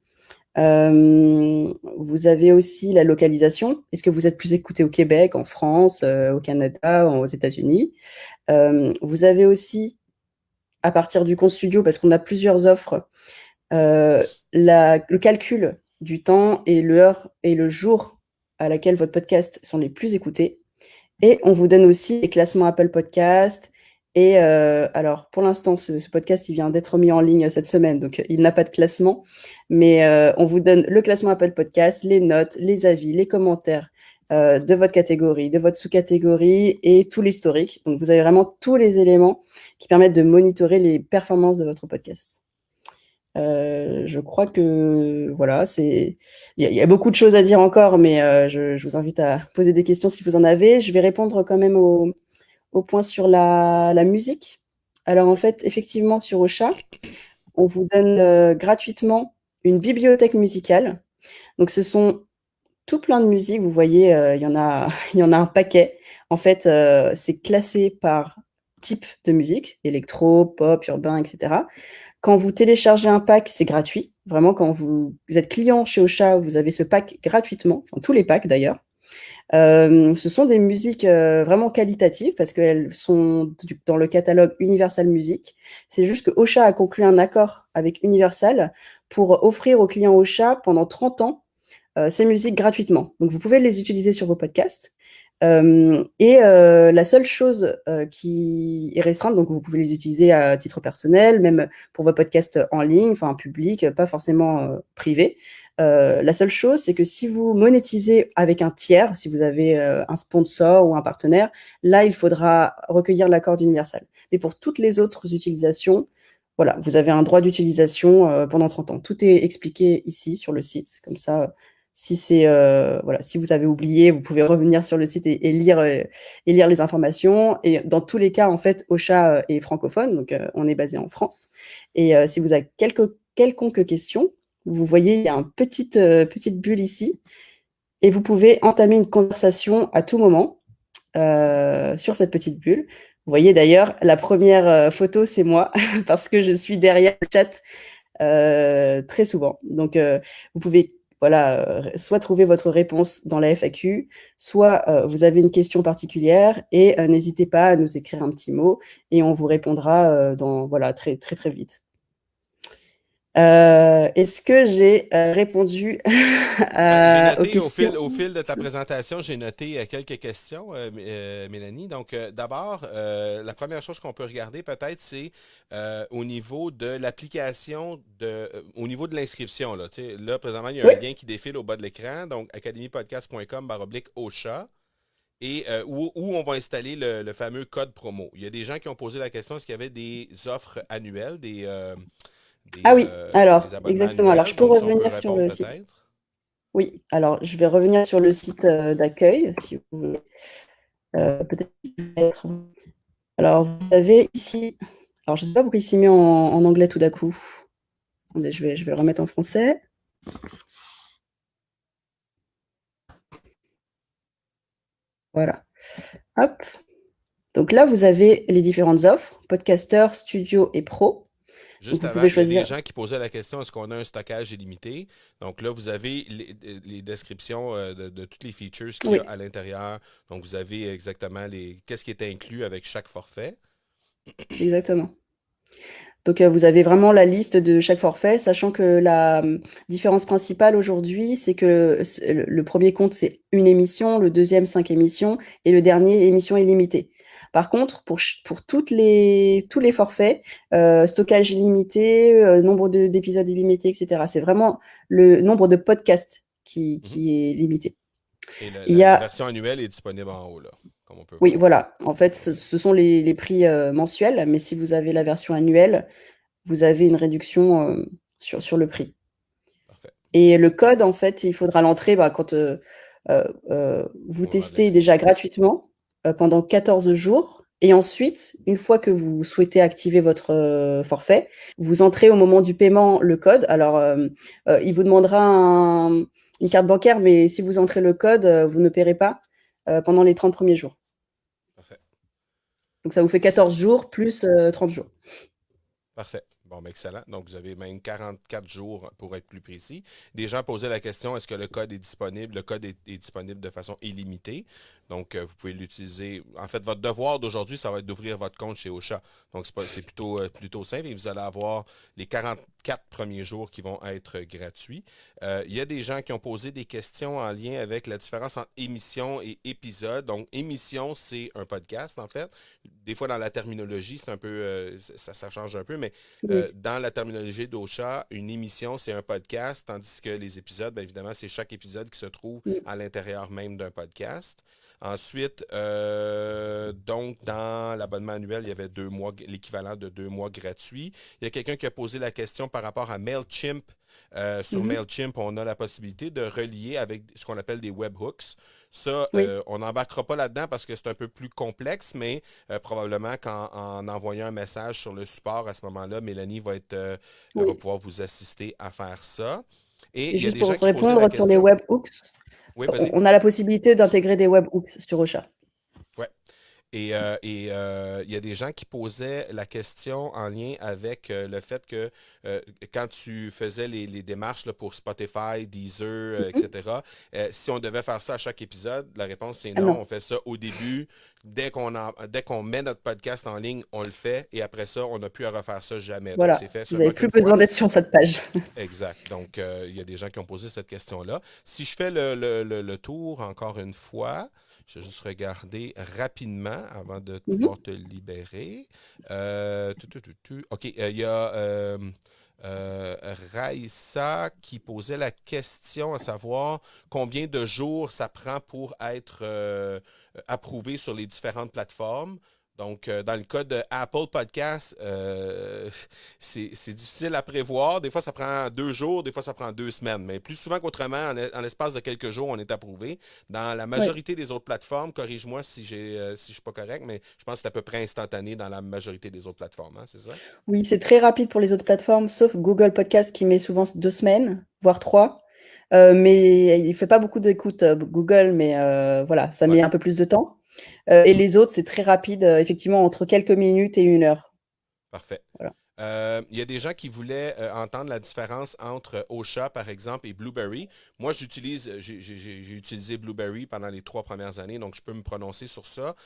Vous avez aussi la localisation. Est-ce que vous êtes plus écouté au Québec, en France, au Canada, aux États-Unis? Vous avez aussi, à partir du compte studio, parce qu'on a plusieurs offres, le calcul du temps et l'heure et le jour à laquelle votre podcast sont les plus écoutés. Et on vous donne aussi les classements Apple Podcast. Et alors, pour l'instant, ce podcast, il vient d'être mis en ligne cette semaine, donc il n'a pas de classement. Mais on vous donne le classement Apple Podcast, les notes, les avis, les commentaires de votre catégorie, de votre sous-catégorie et tout l'historique. Donc, vous avez vraiment tous les éléments qui permettent de monitorer les performances de votre podcast. Je crois que voilà, il y a beaucoup de choses à dire encore, mais je vous invite à poser des questions si vous en avez. Je vais répondre quand même au point sur la musique. Alors en fait, effectivement, sur Ocha, on vous donne gratuitement une bibliothèque musicale. Donc ce sont tout plein de musiques. Vous voyez, il y en a un paquet. En fait, c'est classé par type de musique, électro, pop, urbain, etc. Quand vous téléchargez un pack, c'est gratuit. Vraiment, quand vous êtes client chez Ocha, vous avez ce pack gratuitement, enfin tous les packs d'ailleurs. Ce sont des musiques vraiment qualitatives parce qu'elles sont dans le catalogue Universal Music. C'est juste que Ocha a conclu un accord avec Universal pour offrir aux clients Ocha pendant 30 ans ces musiques gratuitement. Donc vous pouvez les utiliser sur vos podcasts. La seule chose qui est restreinte, donc vous pouvez les utiliser à titre personnel, même pour vos podcasts en ligne, enfin public, pas forcément privé. La seule chose, c'est que si vous monétisez avec un tiers, si vous avez un sponsor ou un partenaire, là, il faudra recueillir l'accord d'Universal. Mais pour toutes les autres utilisations, voilà, vous avez un droit d'utilisation pendant 30 ans. Tout est expliqué ici sur le site, comme ça. Si voilà, si vous avez oublié, vous pouvez revenir sur le site et lire les informations. Et dans tous les cas, en fait, Ocha est francophone, donc on est basé en France. Et si vous avez quelconque question, vous voyez, il y a une petite bulle ici, et vous pouvez entamer une conversation à tout moment sur cette petite bulle. Vous voyez d'ailleurs, la première photo, c'est moi, parce que je suis derrière le chat très souvent. Donc, vous pouvez soit trouver votre réponse dans la FAQ, soit vous avez une question particulière et n'hésitez pas à nous écrire un petit mot et on vous répondra très, très, très vite. Est-ce que j'ai répondu aux questions? Au fil de ta présentation, j'ai noté quelques questions, Mélanie. Donc, d'abord, la première chose qu'on peut regarder peut-être, c'est au niveau de l'application, au niveau de l'inscription. Là, là, présentement, il y a un lien qui défile au bas de l'écran, donc academypodcast.com/Ocha, et où on va installer le fameux code promo. Il y a des gens qui ont posé la question, est-ce qu'il y avait des offres annuelles, Ah oui, alors, des abonnements exactement. Alors, annuels. je peux Donc, ça, on peut revenir sur répondre le site. peut-être. Oui, alors je vais revenir sur le site d'accueil, si vous voulez. Peut-être. Alors, vous avez ici. Alors, je ne sais pas pourquoi il s'est mis en anglais tout d'un coup. Attendez, je vais le remettre en français. Voilà. Hop. Donc là, vous avez les différentes offres, podcaster, studio et pro. Juste Donc, vous avant, pouvez il y a des choisir. gens qui posaient la question, est-ce qu'on a un stockage illimité? Donc là, vous avez les descriptions de toutes les features qu'il y Oui, a à l'intérieur. Donc vous avez exactement qu'est-ce qui est inclus avec chaque forfait. exactement. Donc, vous avez vraiment la liste de chaque forfait, sachant que la différence principale aujourd'hui, c'est que le premier compte, c'est une émission, le deuxième, 5 émissions, et le dernier, émission illimitée. Par contre, pour tous les forfaits, stockage illimité, nombre d'épisodes illimités, etc. C'est vraiment le nombre de podcasts qui est limité. Et Il y la a, version annuelle est disponible en haut, là, comme on peut oui, voir. voilà. En fait, ce sont les prix mensuels, mais si vous avez la version annuelle, vous avez une réduction sur le prix. Parfait. Et le code, en fait, il faudra l'entrer quand vous Au moment de testez déjà l'inscription. gratuitement pendant 14 jours. Et ensuite, une fois que vous souhaitez activer votre forfait, vous entrez au moment du paiement le code. Alors, il vous demandera une carte bancaire, mais si vous entrez le code, vous ne paierez pas pendant les 30 premiers jours. Parfait. Donc, ça vous fait Excellent. 14 jours plus 30 jours. Parfait. Bon, ben excellent. Donc, vous avez même 44 jours pour être plus précis. Des gens posaient la question, est-ce que le code est disponible? Le code est disponible de façon illimitée. Donc, vous pouvez l'utiliser. En fait, votre devoir d'aujourd'hui, ça va être d'ouvrir votre compte chez Ocha. Donc, c'est plutôt simple et vous allez avoir les 44 premiers jours qui vont être gratuits. Il y a des gens qui ont posé des questions en lien avec la différence entre émission et épisode. Donc, émission, c'est un podcast, en fait. Des fois, dans la terminologie, c'est un peu, ça change un peu, mais Oui. dans la terminologie d'Ocha, une émission, c'est un podcast, tandis que les épisodes, bien évidemment, c'est chaque épisode qui se trouve Mm. à l'intérieur même d'un podcast. Ensuite, donc, dans l'abonnement annuel, il y avait 2 mois, l'équivalent de 2 mois gratuits. Il y a quelqu'un qui a posé la question par rapport à MailChimp. Sur Mhm. MailChimp, on a la possibilité de relier avec ce qu'on appelle des webhooks. Ça, Oui. on n'embarquera pas là-dedans parce que c'est un peu plus complexe, mais probablement qu'en envoyant un message sur le support à ce moment-là, Mélanie va Oui. pouvoir vous assister à faire ça. Et Et il y a juste des gens pour qui posaient la répondre sur les question. webhooks, Oui, vas-y. on a la possibilité d'intégrer des webhooks sur Ocha. Ouais. Il y a des gens qui posaient la question en lien avec le fait que quand tu faisais les démarches là, pour Spotify, Deezer, Mhm. etc., si on devait faire ça à chaque épisode, la réponse c'est Ah non. non, On fait ça au début. Dès qu'on met notre podcast en ligne, on le fait. Et après ça, on n'a plus à refaire ça jamais. Donc, c'est voilà. fait Vous n'avez seulement plus qu'une fois. besoin d'être sur cette page. Exact. Donc, il y a des gens qui ont posé cette question-là. Si je fais le tour encore une fois, je vais juste regarder rapidement avant de Mhm. pouvoir te libérer. OK, il y a Raïssa qui posait la question à savoir combien de jours ça prend pour être approuvé sur les différentes plateformes. Donc, dans le cas de Apple Podcast, c'est difficile à prévoir. Des fois, ça prend 2 jours, des fois, ça prend 2 semaines. Mais plus souvent qu'autrement, en l'espace de quelques jours, on est approuvé. Dans la Ouais. majorité des autres plateformes, corrige-moi si je ne suis pas correct, mais je pense que c'est à peu près instantané dans la majorité des autres plateformes, hein, c'est ça? Oui, c'est très rapide pour les autres plateformes, sauf Google Podcast qui met souvent 2 semaines, voire 3. Mais il ne fait pas beaucoup d'écoute, Google, mais voilà, ça Ouais, met un peu plus de temps. Et les autres, c'est très rapide, effectivement, entre quelques minutes et 1 heure. parfait. Voilà. Il y a des gens qui voulaient entendre la différence entre Ocha, par exemple, et Blueberry. Moi, j'ai utilisé Blueberry pendant les 3 premières années, donc je peux me prononcer sur ça.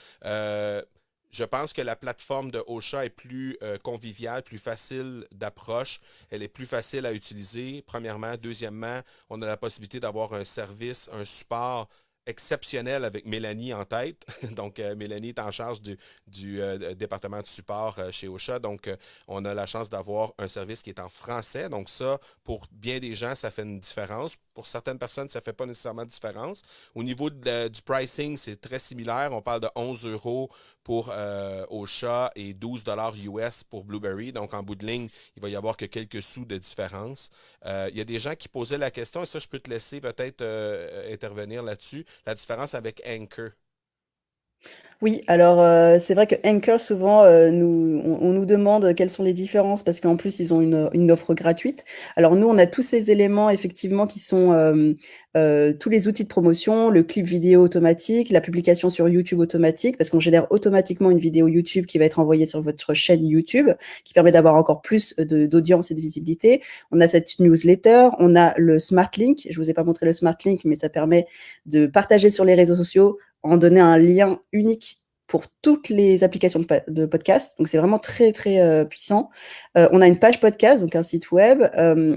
Je pense que la plateforme de Ocha est plus conviviale, plus facile d'approche. Elle est plus facile à utiliser, premièrement. Deuxièmement, on a la possibilité d'avoir un service, un support exceptionnel avec Mélanie en tête. Donc, Mélanie est en charge du département de support chez Ocha. Donc, on a la chance d'avoir un service qui est en français. Donc, ça, pour bien des gens, ça fait une différence. Pour certaines personnes, ça ne fait pas nécessairement de différence. Au niveau du pricing, c'est très similaire. On parle de 11 euros pour Ocha et 12 US pour Blueberry. Donc, en bout de ligne, il va y avoir que quelques sous de différence. Il y a des gens qui posaient la question, et ça, je peux te laisser peut-être intervenir là-dessus, la différence avec Anchor. Oui, alors c'est vrai que Anchor, souvent, on nous demande quelles sont les différences parce qu'en plus, ils ont une offre gratuite. Alors nous, on a tous ces éléments, effectivement, qui sont tous les outils de promotion, le clip vidéo automatique, la publication sur YouTube automatique, parce qu'on génère automatiquement une vidéo YouTube qui va être envoyée sur votre chaîne YouTube, qui permet d'avoir encore plus d'audience et de visibilité. On a cette newsletter, on a le Smart Link. Je vous ai pas montré le Smart Link, mais ça permet de partager sur les réseaux sociaux en donner un lien unique pour toutes les applications de podcast. Donc, c'est vraiment très, très puissant. On a une page podcast, donc un site web.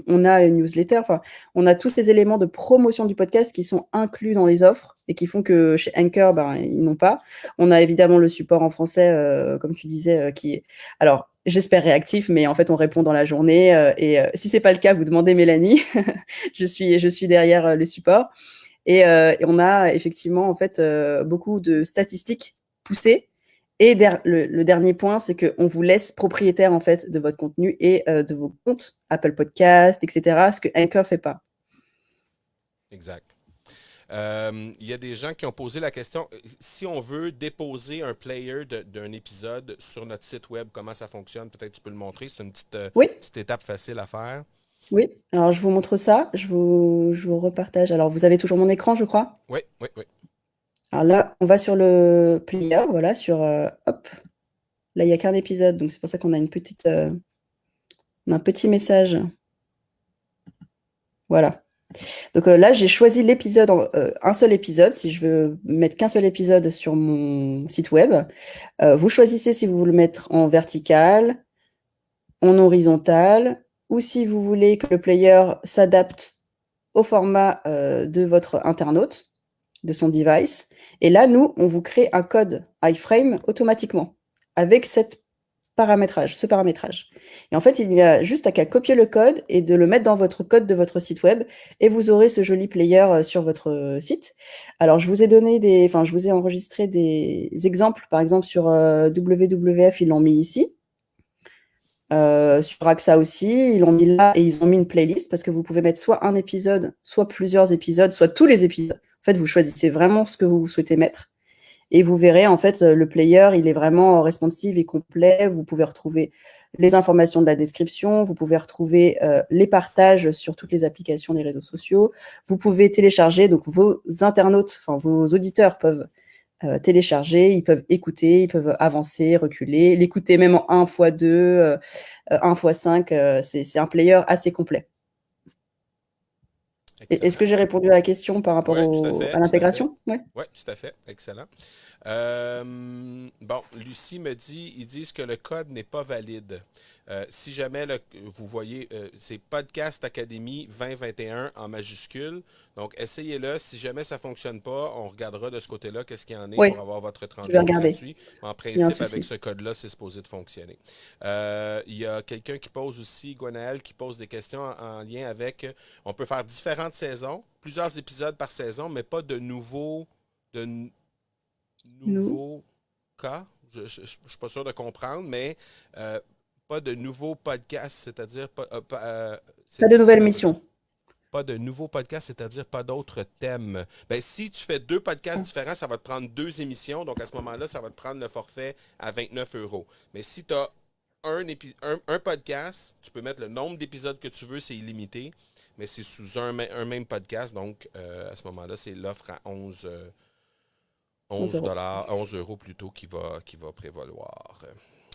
On a une newsletter. Enfin, on a tous ces éléments de promotion du podcast qui sont inclus dans les offres et qui font que chez Anchor, ils n'ont pas. On a évidemment le support en français, comme tu disais, qui est... Alors, j'espère réactif, mais en fait, on répond dans la journée. Et si c'est pas le cas, vous demandez Mélanie. je suis derrière le support. Et on a effectivement en fait beaucoup de statistiques poussées. Et le dernier point, c'est qu'on vous laisse propriétaire en fait de votre contenu et de vos comptes Apple Podcast, etc. Ce que Anchor fait pas. Exact. Il y a des gens qui ont posé la question, si on veut déposer un player d'un épisode sur notre site web, comment ça fonctionne? Peut-être tu peux le montrer. C'est une Oui. petite étape facile à faire. Oui, alors je vous montre ça, je vous repartage. Alors vous avez toujours mon écran, je crois. Oui, oui, oui. Alors là, on va sur le player, voilà, sur hop. Là, il n'y a qu'un épisode, donc c'est pour ça qu'on a une petite, on a un petit message. Voilà. Donc là, j'ai choisi l'épisode, un seul épisode, si je veux mettre qu'un seul épisode sur mon site web. Vous choisissez si vous voulez le mettre en vertical, en horizontal, ou si vous voulez que le player s'adapte au format de votre internaute, de son device. Et là, nous, on vous crée un code iframe automatiquement avec ce paramétrage. Et en fait, il y a juste qu'à copier le code et de le mettre dans votre code de votre site web et vous aurez ce joli player sur votre site. Alors, je vous ai enregistré des exemples, par exemple sur WWF, ils l'ont mis ici. Sur AXA aussi, ils l'ont mis là et ils ont mis une playlist parce que vous pouvez mettre soit un épisode, soit plusieurs épisodes, soit tous les épisodes. En fait, vous choisissez vraiment ce que vous souhaitez mettre. Et vous verrez, en fait, le player, il est vraiment responsive et complet. Vous pouvez retrouver les informations de la description. Vous pouvez retrouver les partages sur toutes les applications des réseaux sociaux. Vous pouvez télécharger, donc vos internautes, enfin vos auditeurs peuvent télécharger, ils peuvent écouter, ils peuvent avancer, reculer, l'écouter même en 1x2, 1x5. C'est un player assez complet. Est-ce que j'ai répondu à la question par rapport Oui, tout à fait, à tout à fait. l'intégration? Oui. Oui, tout à fait. Excellent. Bon, Lucie me dit, ils disent que le code n'est pas valide. Si jamais vous voyez, c'est Podcast Academy 2021 en majuscule. Donc, essayez-le. Si jamais ça ne fonctionne pas, on regardera de ce côté-là qu'est-ce qu'il y en est Oui, pour avoir votre 30 je vais jours regarder gratuit. En s'il y a un principe, avec souci. ce code-là, c'est supposé de fonctionner. Il y a quelqu'un qui pose aussi, Gwenaël, qui pose des questions en lien avec, on peut faire différentes saisons, plusieurs épisodes par saison, mais pas de Nous, nouveaux cas. Je ne suis pas sûr de comprendre, mais pas de nouveaux podcasts, c'est-à-dire pas de nouvelles missions. pas de nouveaux podcasts, c'est-à-dire pas d'autres thèmes. Ben, si tu fais deux podcasts différents, ça va te prendre deux émissions. Donc, à ce moment-là, ça va te prendre le forfait à 29 euros. Mais si tu as un podcast, tu peux mettre le nombre d'épisodes que tu veux, c'est illimité. Mais c'est sous un même podcast. Donc, à ce moment-là, c'est l'offre à 11 €. dollars, 11 euros plutôt qui va prévaloir.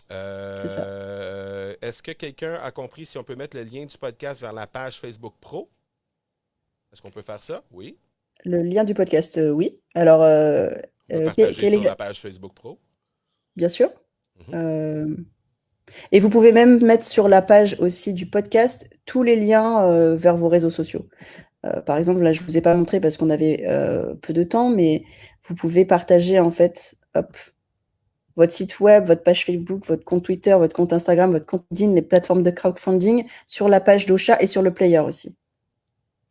C'est ça. Est-ce que quelqu'un a compris si on peut mettre le lien du podcast vers la page Facebook Pro? Est-ce qu'on peut faire ça? Oui. Le lien du podcast, oui. Alors, On peut partager quel sur est... la page Facebook Pro. Bien sûr. Mhm. Et vous pouvez même mettre sur la page aussi du podcast tous les liens vers vos réseaux sociaux. Par exemple, là, je vous ai pas montré parce qu'on avait peu de temps, mais vous pouvez partager en fait, hop, votre site web, votre page Facebook, votre compte Twitter, votre compte Instagram, votre compte LinkedIn, les plateformes de crowdfunding sur la page d'Ocha et sur le player aussi.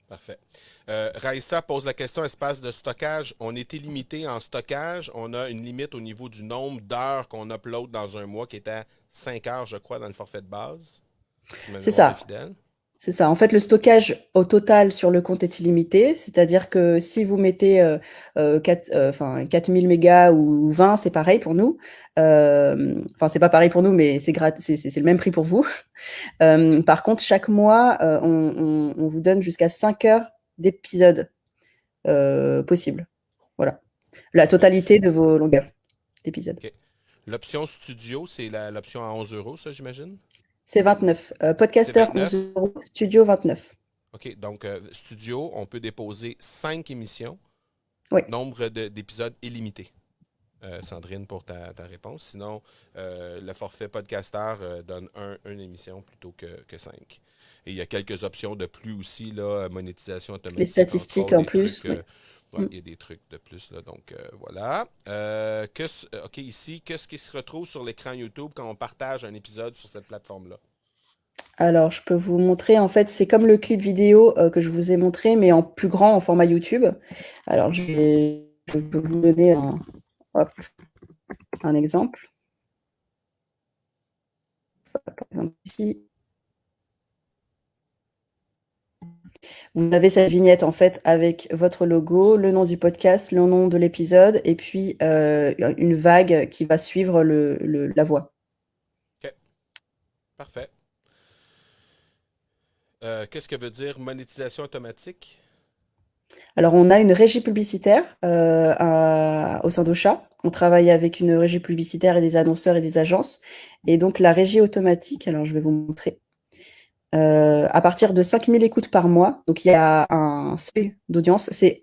Parfait. Raïssa pose la question espace de stockage. On était limité en stockage. On a une limite au niveau du nombre d'heures qu'on upload dans un mois qui est à 5 heures, je crois, dans le forfait de base. Si ma C'est mémoire est ça. fidèle. C'est ça. En fait, le stockage au total sur le compte est illimité. C'est-à-dire que si vous mettez 4000 mégas ou 20, c'est pareil pour nous. Enfin, c'est pas pareil pour nous, mais c'est le même prix pour vous. Par contre, chaque mois, on vous donne jusqu'à 5 heures d'épisodes possibles. Voilà. La totalité de vos longueurs d'épisodes. OK. L'option studio, c'est l'option à 11 euros, ça, j'imagine? C'est 29. C'est Podcaster, 29. 11 euros. Studio, 29. OK. Donc, studio, on peut déposer 5 émissions, Oui, nombre d'épisodes illimité. Sandrine, pour ta réponse. Sinon, le forfait podcaster donne une émission plutôt que 5. Et il y a quelques options de plus aussi, là, monétisation Les automatique, entre statistiques autres, en des plus, trucs. oui. Ouais, il y a des trucs de plus, là, donc voilà. OK, ici, qu'est-ce qui se retrouve sur l'écran YouTube quand on partage un épisode sur cette plateforme-là? Alors, je peux vous montrer, en fait, c'est comme le clip vidéo que je vous ai montré, mais en plus grand, en format YouTube. Alors, je peux vous donner hop, un exemple. Par exemple, ici, vous avez cette vignette, en fait, avec votre logo, le nom du podcast, le nom de l'épisode, et puis une vague qui va suivre la voix. OK, parfait. Qu'est-ce que veut dire monétisation automatique? Alors, on a une régie publicitaire au sein d'Ocha. On travaille avec une régie publicitaire et des annonceurs et des agences. Et donc, la régie automatique, alors je vais vous montrer, à partir de 5000 écoutes par mois, donc il y a un seuil d'audience, c'est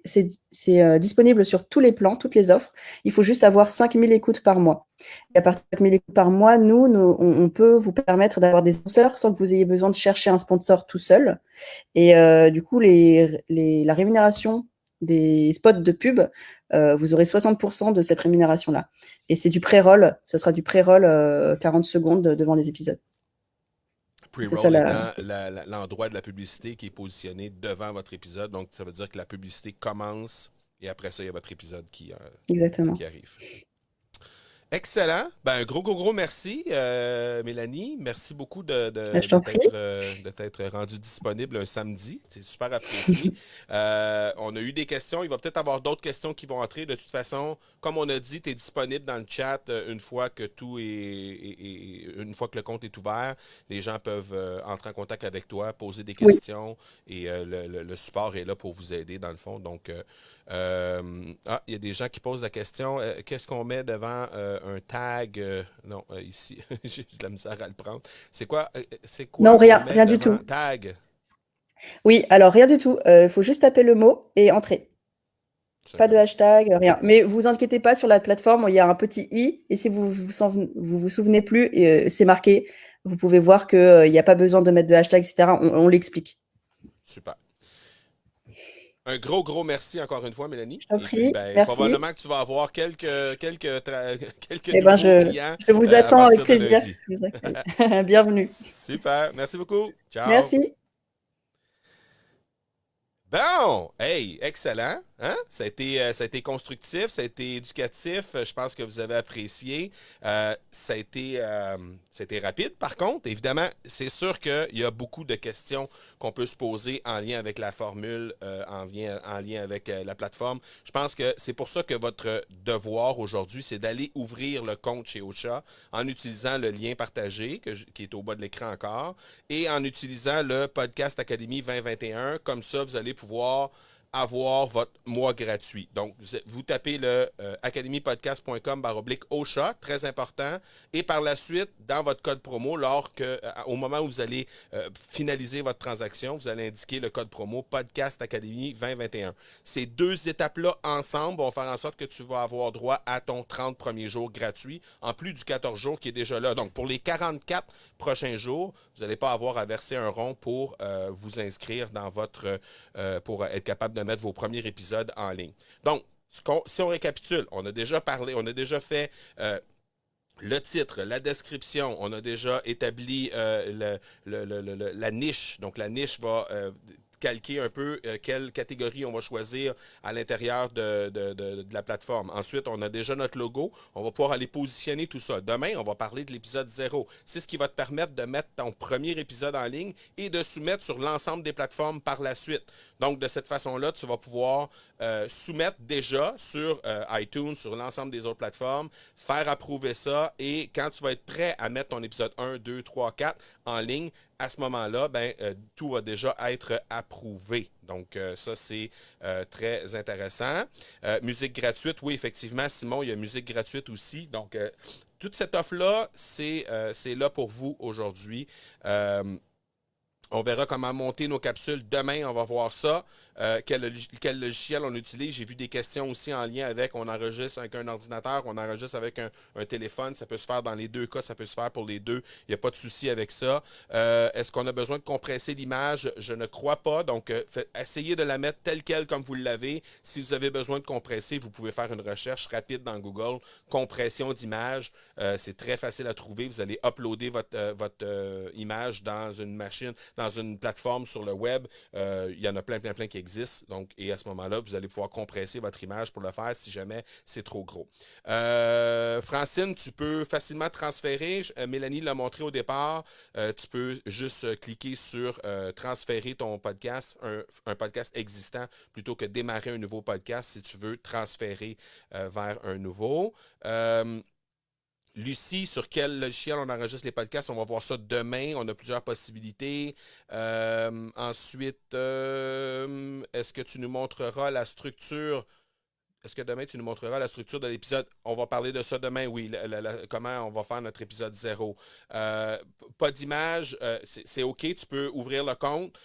disponible sur tous les plans, toutes les offres. Il faut juste avoir 5000 écoutes par mois. Et à partir de 5000 écoutes par mois, on peut vous permettre d'avoir des sponsors sans que vous ayez besoin de chercher un sponsor tout seul. Et du coup, la rémunération des spots de pub, vous aurez 60% de cette rémunération-là. Et c'est du pré-roll, ce sera du pré-roll 40 secondes devant les épisodes. C'est ça Pre-roll la... étant l'endroit de la publicité qui est positionné devant votre épisode. Donc, ça veut dire que la publicité commence et après ça, il y a votre épisode Exactement. qui arrive. Excellent. Ben, un gros merci, Mélanie. Merci beaucoup Je t'en prie. de t'être rendu disponible un samedi. C'est super apprécié. On a eu des questions. Il va peut-être avoir d'autres questions qui vont entrer. De toute façon, comme on a dit, tu es disponible dans le chat une fois que une fois que le compte est ouvert. Les gens peuvent entrer en contact avec toi, poser des Oui. questions et le support est là pour vous aider dans le fond. Donc, il y a des gens qui posent la question, qu'est-ce qu'on met devant un tag? Non, ici, j'ai de la misère à le prendre. C'est Non, quoi on rien, met rien du devant tout. tag? Oui, alors rien du tout. Il faut juste taper le mot et entrer. Pas de Simplement. hashtag, rien. Mais vous inquiétez pas, sur la plateforme, il y a un petit i, et si vous souvenez plus, c'est marqué. Vous pouvez voir qu'il n'y a pas besoin de mettre de hashtag, etc. On l'explique. Super. Un gros merci encore une fois, Mélanie. Je t'en Et puis, prie, ben, merci. probablement que tu vas avoir quelques Eh ben, nouveaux clients je vous à attends avec partir de plaisir. lundi. Je vous accueille. Bienvenue. Super. Merci beaucoup. Ciao. Merci. Bon, hey, excellent. Hein? Ça a été constructif, ça a été éducatif. Je pense que vous avez apprécié. Ça a été rapide, par contre. Évidemment, c'est sûr qu'il y a beaucoup de questions qu'on peut se poser en lien avec la formule, en lien avec la plateforme. Je pense que c'est pour ça que votre devoir aujourd'hui, c'est d'aller ouvrir le compte chez Ocha en utilisant le lien partagé qui est au bas de l'écran encore et en utilisant le Podcast Académie 2021. Comme ça, vous allez pouvoir avoir votre mois gratuit. Donc, vous tapez le academypodcast.com/OSHA, très important. Et par la suite, dans votre code promo, au moment où vous allez finaliser votre transaction, vous allez indiquer le code promo Podcast Académie 2021. Ces deux étapes-là ensemble vont faire en sorte que tu vas avoir droit à ton 30 premiers jours gratuit, en plus du 14 jours qui est déjà là. Donc, pour les 44 prochains jours, vous n'allez pas avoir à verser un rond pour vous inscrire pour être capable de mettre vos premiers épisodes en ligne. Donc, si on récapitule, on a déjà parlé, on a déjà fait le titre, la description, on a déjà établi la niche. Donc, la niche va calquer un peu quelle catégorie on va choisir à l'intérieur de la plateforme. Ensuite, on a déjà notre logo. On va pouvoir aller positionner tout ça. Demain, on va parler de l'épisode 0. C'est ce qui va te permettre de mettre ton premier épisode en ligne et de soumettre sur l'ensemble des plateformes par la suite. Donc, de cette façon-là, tu vas pouvoir soumettre déjà sur iTunes, sur l'ensemble des autres plateformes, faire approuver ça et quand tu vas être prêt à mettre ton épisode 1, 2, 3, 4 en ligne, à ce moment-là, tout va déjà être approuvé. Donc, ça, c'est très intéressant. Musique gratuite, oui, effectivement, Simon, il y a musique gratuite aussi. Donc, toute cette offre-là, c'est là pour vous aujourd'hui. On verra comment monter nos capsules demain, on va voir ça. Quel logiciel on utilise. J'ai vu des questions aussi en lien avec, on enregistre avec un ordinateur, on enregistre avec un téléphone. Ça peut se faire dans les deux cas, ça peut se faire pour les deux. Il n'y a pas de souci avec ça. Est-ce qu'on a besoin de compresser l'image? Je ne crois pas. Donc, essayez de la mettre telle quelle comme vous l'avez. Si vous avez besoin de compresser, vous pouvez faire une recherche rapide dans Google. Compression d'image. C'est très facile à trouver. Vous allez uploader votre image dans une machine, dans une plateforme sur le web. Il y en a plein qui existent. Donc, et à ce moment-là, vous allez pouvoir compresser votre image pour le faire si jamais c'est trop gros. Francine, tu peux facilement transférer. Mélanie l'a montré au départ. Tu peux juste cliquer sur transférer ton podcast, un podcast existant, plutôt que démarrer un nouveau podcast si tu veux transférer vers un nouveau. Lucie, sur quel logiciel on enregistre les podcasts? On va voir ça demain. On a plusieurs possibilités. Ensuite, est-ce que tu nous montreras la structure? Est-ce que demain, tu nous montreras la structure de l'épisode? On va parler de ça demain, oui. Comment on va faire notre épisode 0. Pas d'image, c'est OK. Tu peux ouvrir le compte.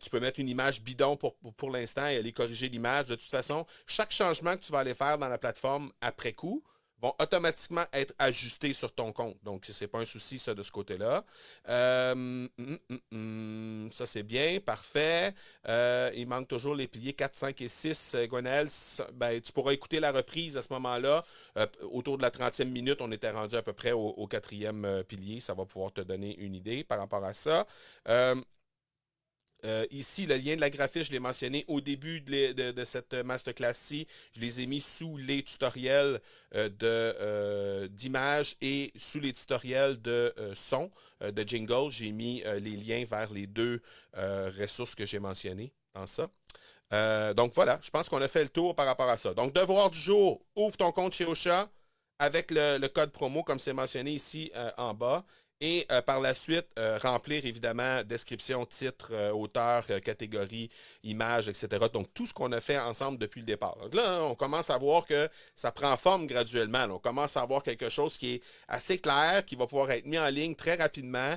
Tu peux mettre une image bidon pour l'instant et aller corriger l'image. De toute façon, chaque changement que tu vas aller faire dans la plateforme après coup, vont automatiquement être ajustés sur ton compte. Donc, ce n'est pas un souci, ça, de ce côté-là. Ça, c'est bien. Parfait. Il manque toujours les piliers 4, 5 et 6. Gwenaëlle, ben, tu pourras écouter la reprise à ce moment-là. Autour de la 30e minute, on était rendu à peu près au 4e pilier. Ça va pouvoir te donner une idée par rapport à ça. Ici, le lien de la graphiste, je l'ai mentionné au début de cette masterclass-ci. Je les ai mis sous les tutoriels d'images et sous les tutoriels de son, de jingle. J'ai mis les liens vers les deux ressources que j'ai mentionnées dans ça. Donc voilà, je pense qu'on a fait le tour par rapport à ça. Donc, devoir du jour, ouvre ton compte chez Ocha avec le code promo, comme c'est mentionné ici en bas. Et par la suite, remplir évidemment description, titre, auteur, catégorie, image, etc. Donc, tout ce qu'on a fait ensemble depuis le départ. Donc là, on commence à voir que ça prend forme graduellement. Là. On commence à avoir quelque chose qui est assez clair, qui va pouvoir être mis en ligne très rapidement.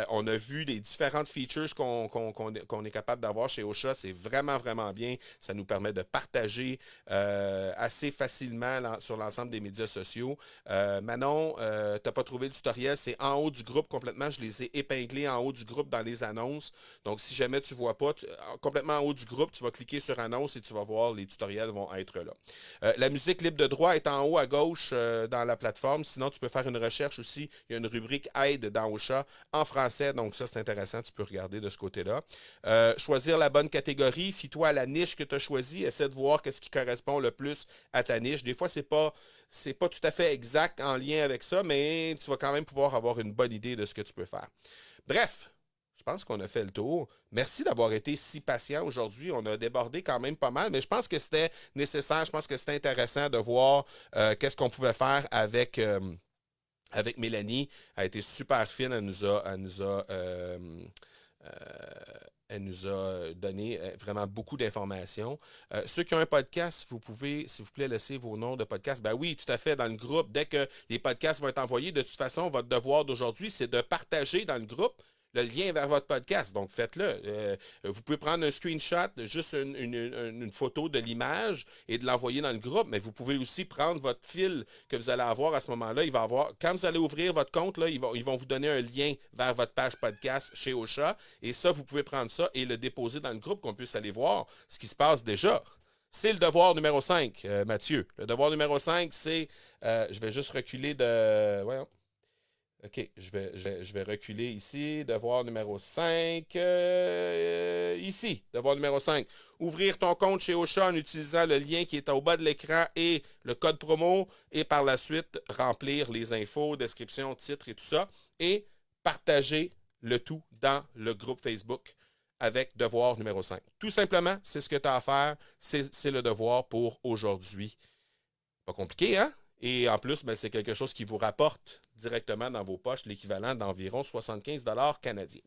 On a vu les différentes features qu'on est capable d'avoir chez Ocha. C'est vraiment, vraiment bien. Ça nous permet de partager assez facilement sur l'ensemble des médias sociaux. Manon, tu n'as pas trouvé le tutoriel, c'est en haut du groupe complètement. Je les ai épinglés en haut du groupe dans les annonces. Donc, si jamais tu ne vois pas, complètement en haut du groupe, tu vas cliquer sur annonce et tu vas voir, les tutoriels vont être là. La musique libre de droit est en haut à gauche dans la plateforme. Sinon, tu peux faire une recherche aussi. Il y a une rubrique aide dans Ocha en français. Donc, ça, c'est intéressant. Tu peux regarder de ce côté-là. Choisir la bonne catégorie. Fie-toi à la niche que tu as choisie. Essaie de voir qu'est-ce qui correspond le plus à ta niche. Des fois, c'est pas tout à fait exact en lien avec ça, mais tu vas quand même pouvoir avoir une bonne idée de ce que tu peux faire. Bref, je pense qu'on a fait le tour. Merci d'avoir été si patient aujourd'hui. On a débordé quand même pas mal, mais je pense que c'était nécessaire. Je pense que c'était intéressant de voir qu'est-ce qu'on pouvait faire avec Mélanie. Elle a été super fine. Elle nous a donné vraiment beaucoup d'informations. Ceux qui ont un podcast, vous pouvez, s'il vous plaît, laisser vos noms de podcast. Ben oui, tout à fait, dans le groupe. Dès que les podcasts vont être envoyés, de toute façon, votre devoir d'aujourd'hui, c'est de partager dans le groupe le lien vers votre podcast. Donc, faites-le. Vous pouvez prendre un screenshot, juste une photo de l'image et de l'envoyer dans le groupe, mais vous pouvez aussi prendre votre fil que vous allez avoir à ce moment-là. Il va avoir, quand vous allez ouvrir votre compte, là, ils vont vous donner un lien vers votre page podcast chez Ocha. Et ça, vous pouvez prendre ça et le déposer dans le groupe, qu'on puisse aller voir ce qui se passe déjà. C'est le devoir numéro 5, Mathieu. Le devoir numéro 5, c'est... je vais juste reculer de... Voyons. OK, je vais reculer ici. Devoir numéro 5. Ici, devoir numéro 5. Ouvrir ton compte chez Ocha en utilisant le lien qui est au bas de l'écran et le code promo. Et par la suite, remplir les infos, description, titre et tout ça. Et partager le tout dans le groupe Facebook avec devoir numéro 5. Tout simplement, c'est ce que tu as à faire. C'est le devoir pour aujourd'hui. Pas compliqué, hein? Et en plus, ben, c'est quelque chose qui vous rapporte directement dans vos poches l'équivalent d'environ 75 $ canadiens.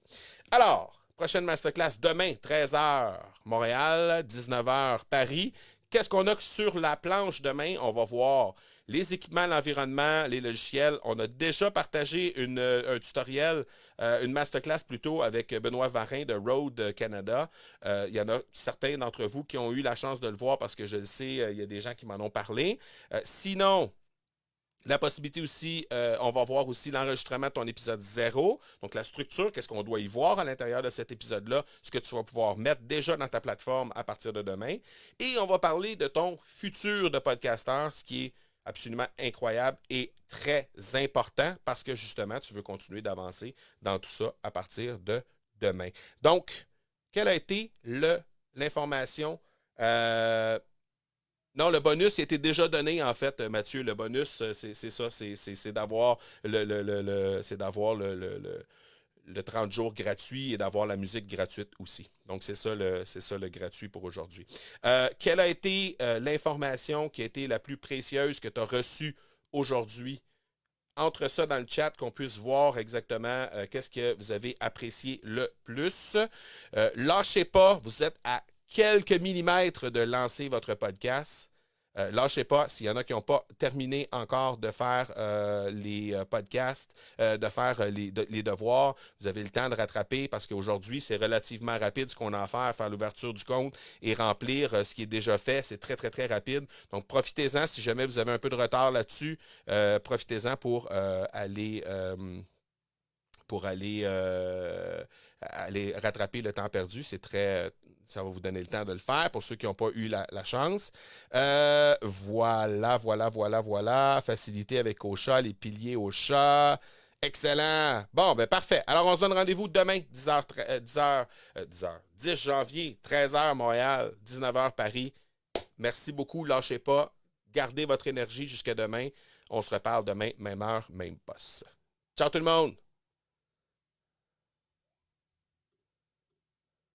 Alors, prochaine masterclass demain, 13h Montréal, 19h Paris. Qu'est-ce qu'on a sur la planche demain? On va voir les équipements, l'environnement, les logiciels. On a déjà partagé un tutoriel une masterclass plutôt avec Benoît Varin de Road Canada. Il y en a certains d'entre vous qui ont eu la chance de le voir parce que je le sais, il y a des gens qui m'en ont parlé. Sinon, la possibilité aussi, on va voir aussi l'enregistrement de ton épisode 0. Donc, la structure, qu'est-ce qu'on doit y voir à l'intérieur de cet épisode-là, ce que tu vas pouvoir mettre déjà dans ta plateforme à partir de demain. Et on va parler de ton futur de podcasteur, ce qui est absolument incroyable et très important parce que justement, tu veux continuer d'avancer dans tout ça à partir de demain. Donc, quelle a été l'information? Non, le bonus il a été déjà donné, en fait, Mathieu. Le bonus, c'est ça, c'est d'avoir c'est d'avoir le 30 jours gratuit et d'avoir la musique gratuite aussi. Donc, c'est ça le gratuit pour aujourd'hui. Quelle a été l'information qui a été la plus précieuse que tu as reçue aujourd'hui? Entre ça dans le chat, qu'on puisse voir exactement qu'est-ce que vous avez apprécié le plus. Lâchez pas, vous êtes à quelques millimètres de lancer votre podcast. Lâchez pas, s'il y en a qui n'ont pas terminé encore de faire les podcasts, de faire les devoirs, vous avez le temps de rattraper parce qu'aujourd'hui, c'est relativement rapide ce qu'on a à faire l'ouverture du compte et remplir ce qui est déjà fait. C'est très, très, très rapide. Donc, profitez-en si jamais vous avez un peu de retard là-dessus. Profitez-en pour aller rattraper le temps perdu. Ça va vous donner le temps de le faire pour ceux qui n'ont pas eu la chance. Voilà. Facilité avec Ocha, les piliers Ocha. Excellent. Bon, ben parfait. Alors, on se donne rendez-vous demain, 10 janvier, 13h Montréal, 19h Paris. Merci beaucoup. Lâchez pas. Gardez votre énergie jusqu'à demain. On se reparle demain, même heure, même poste. Ciao tout le monde!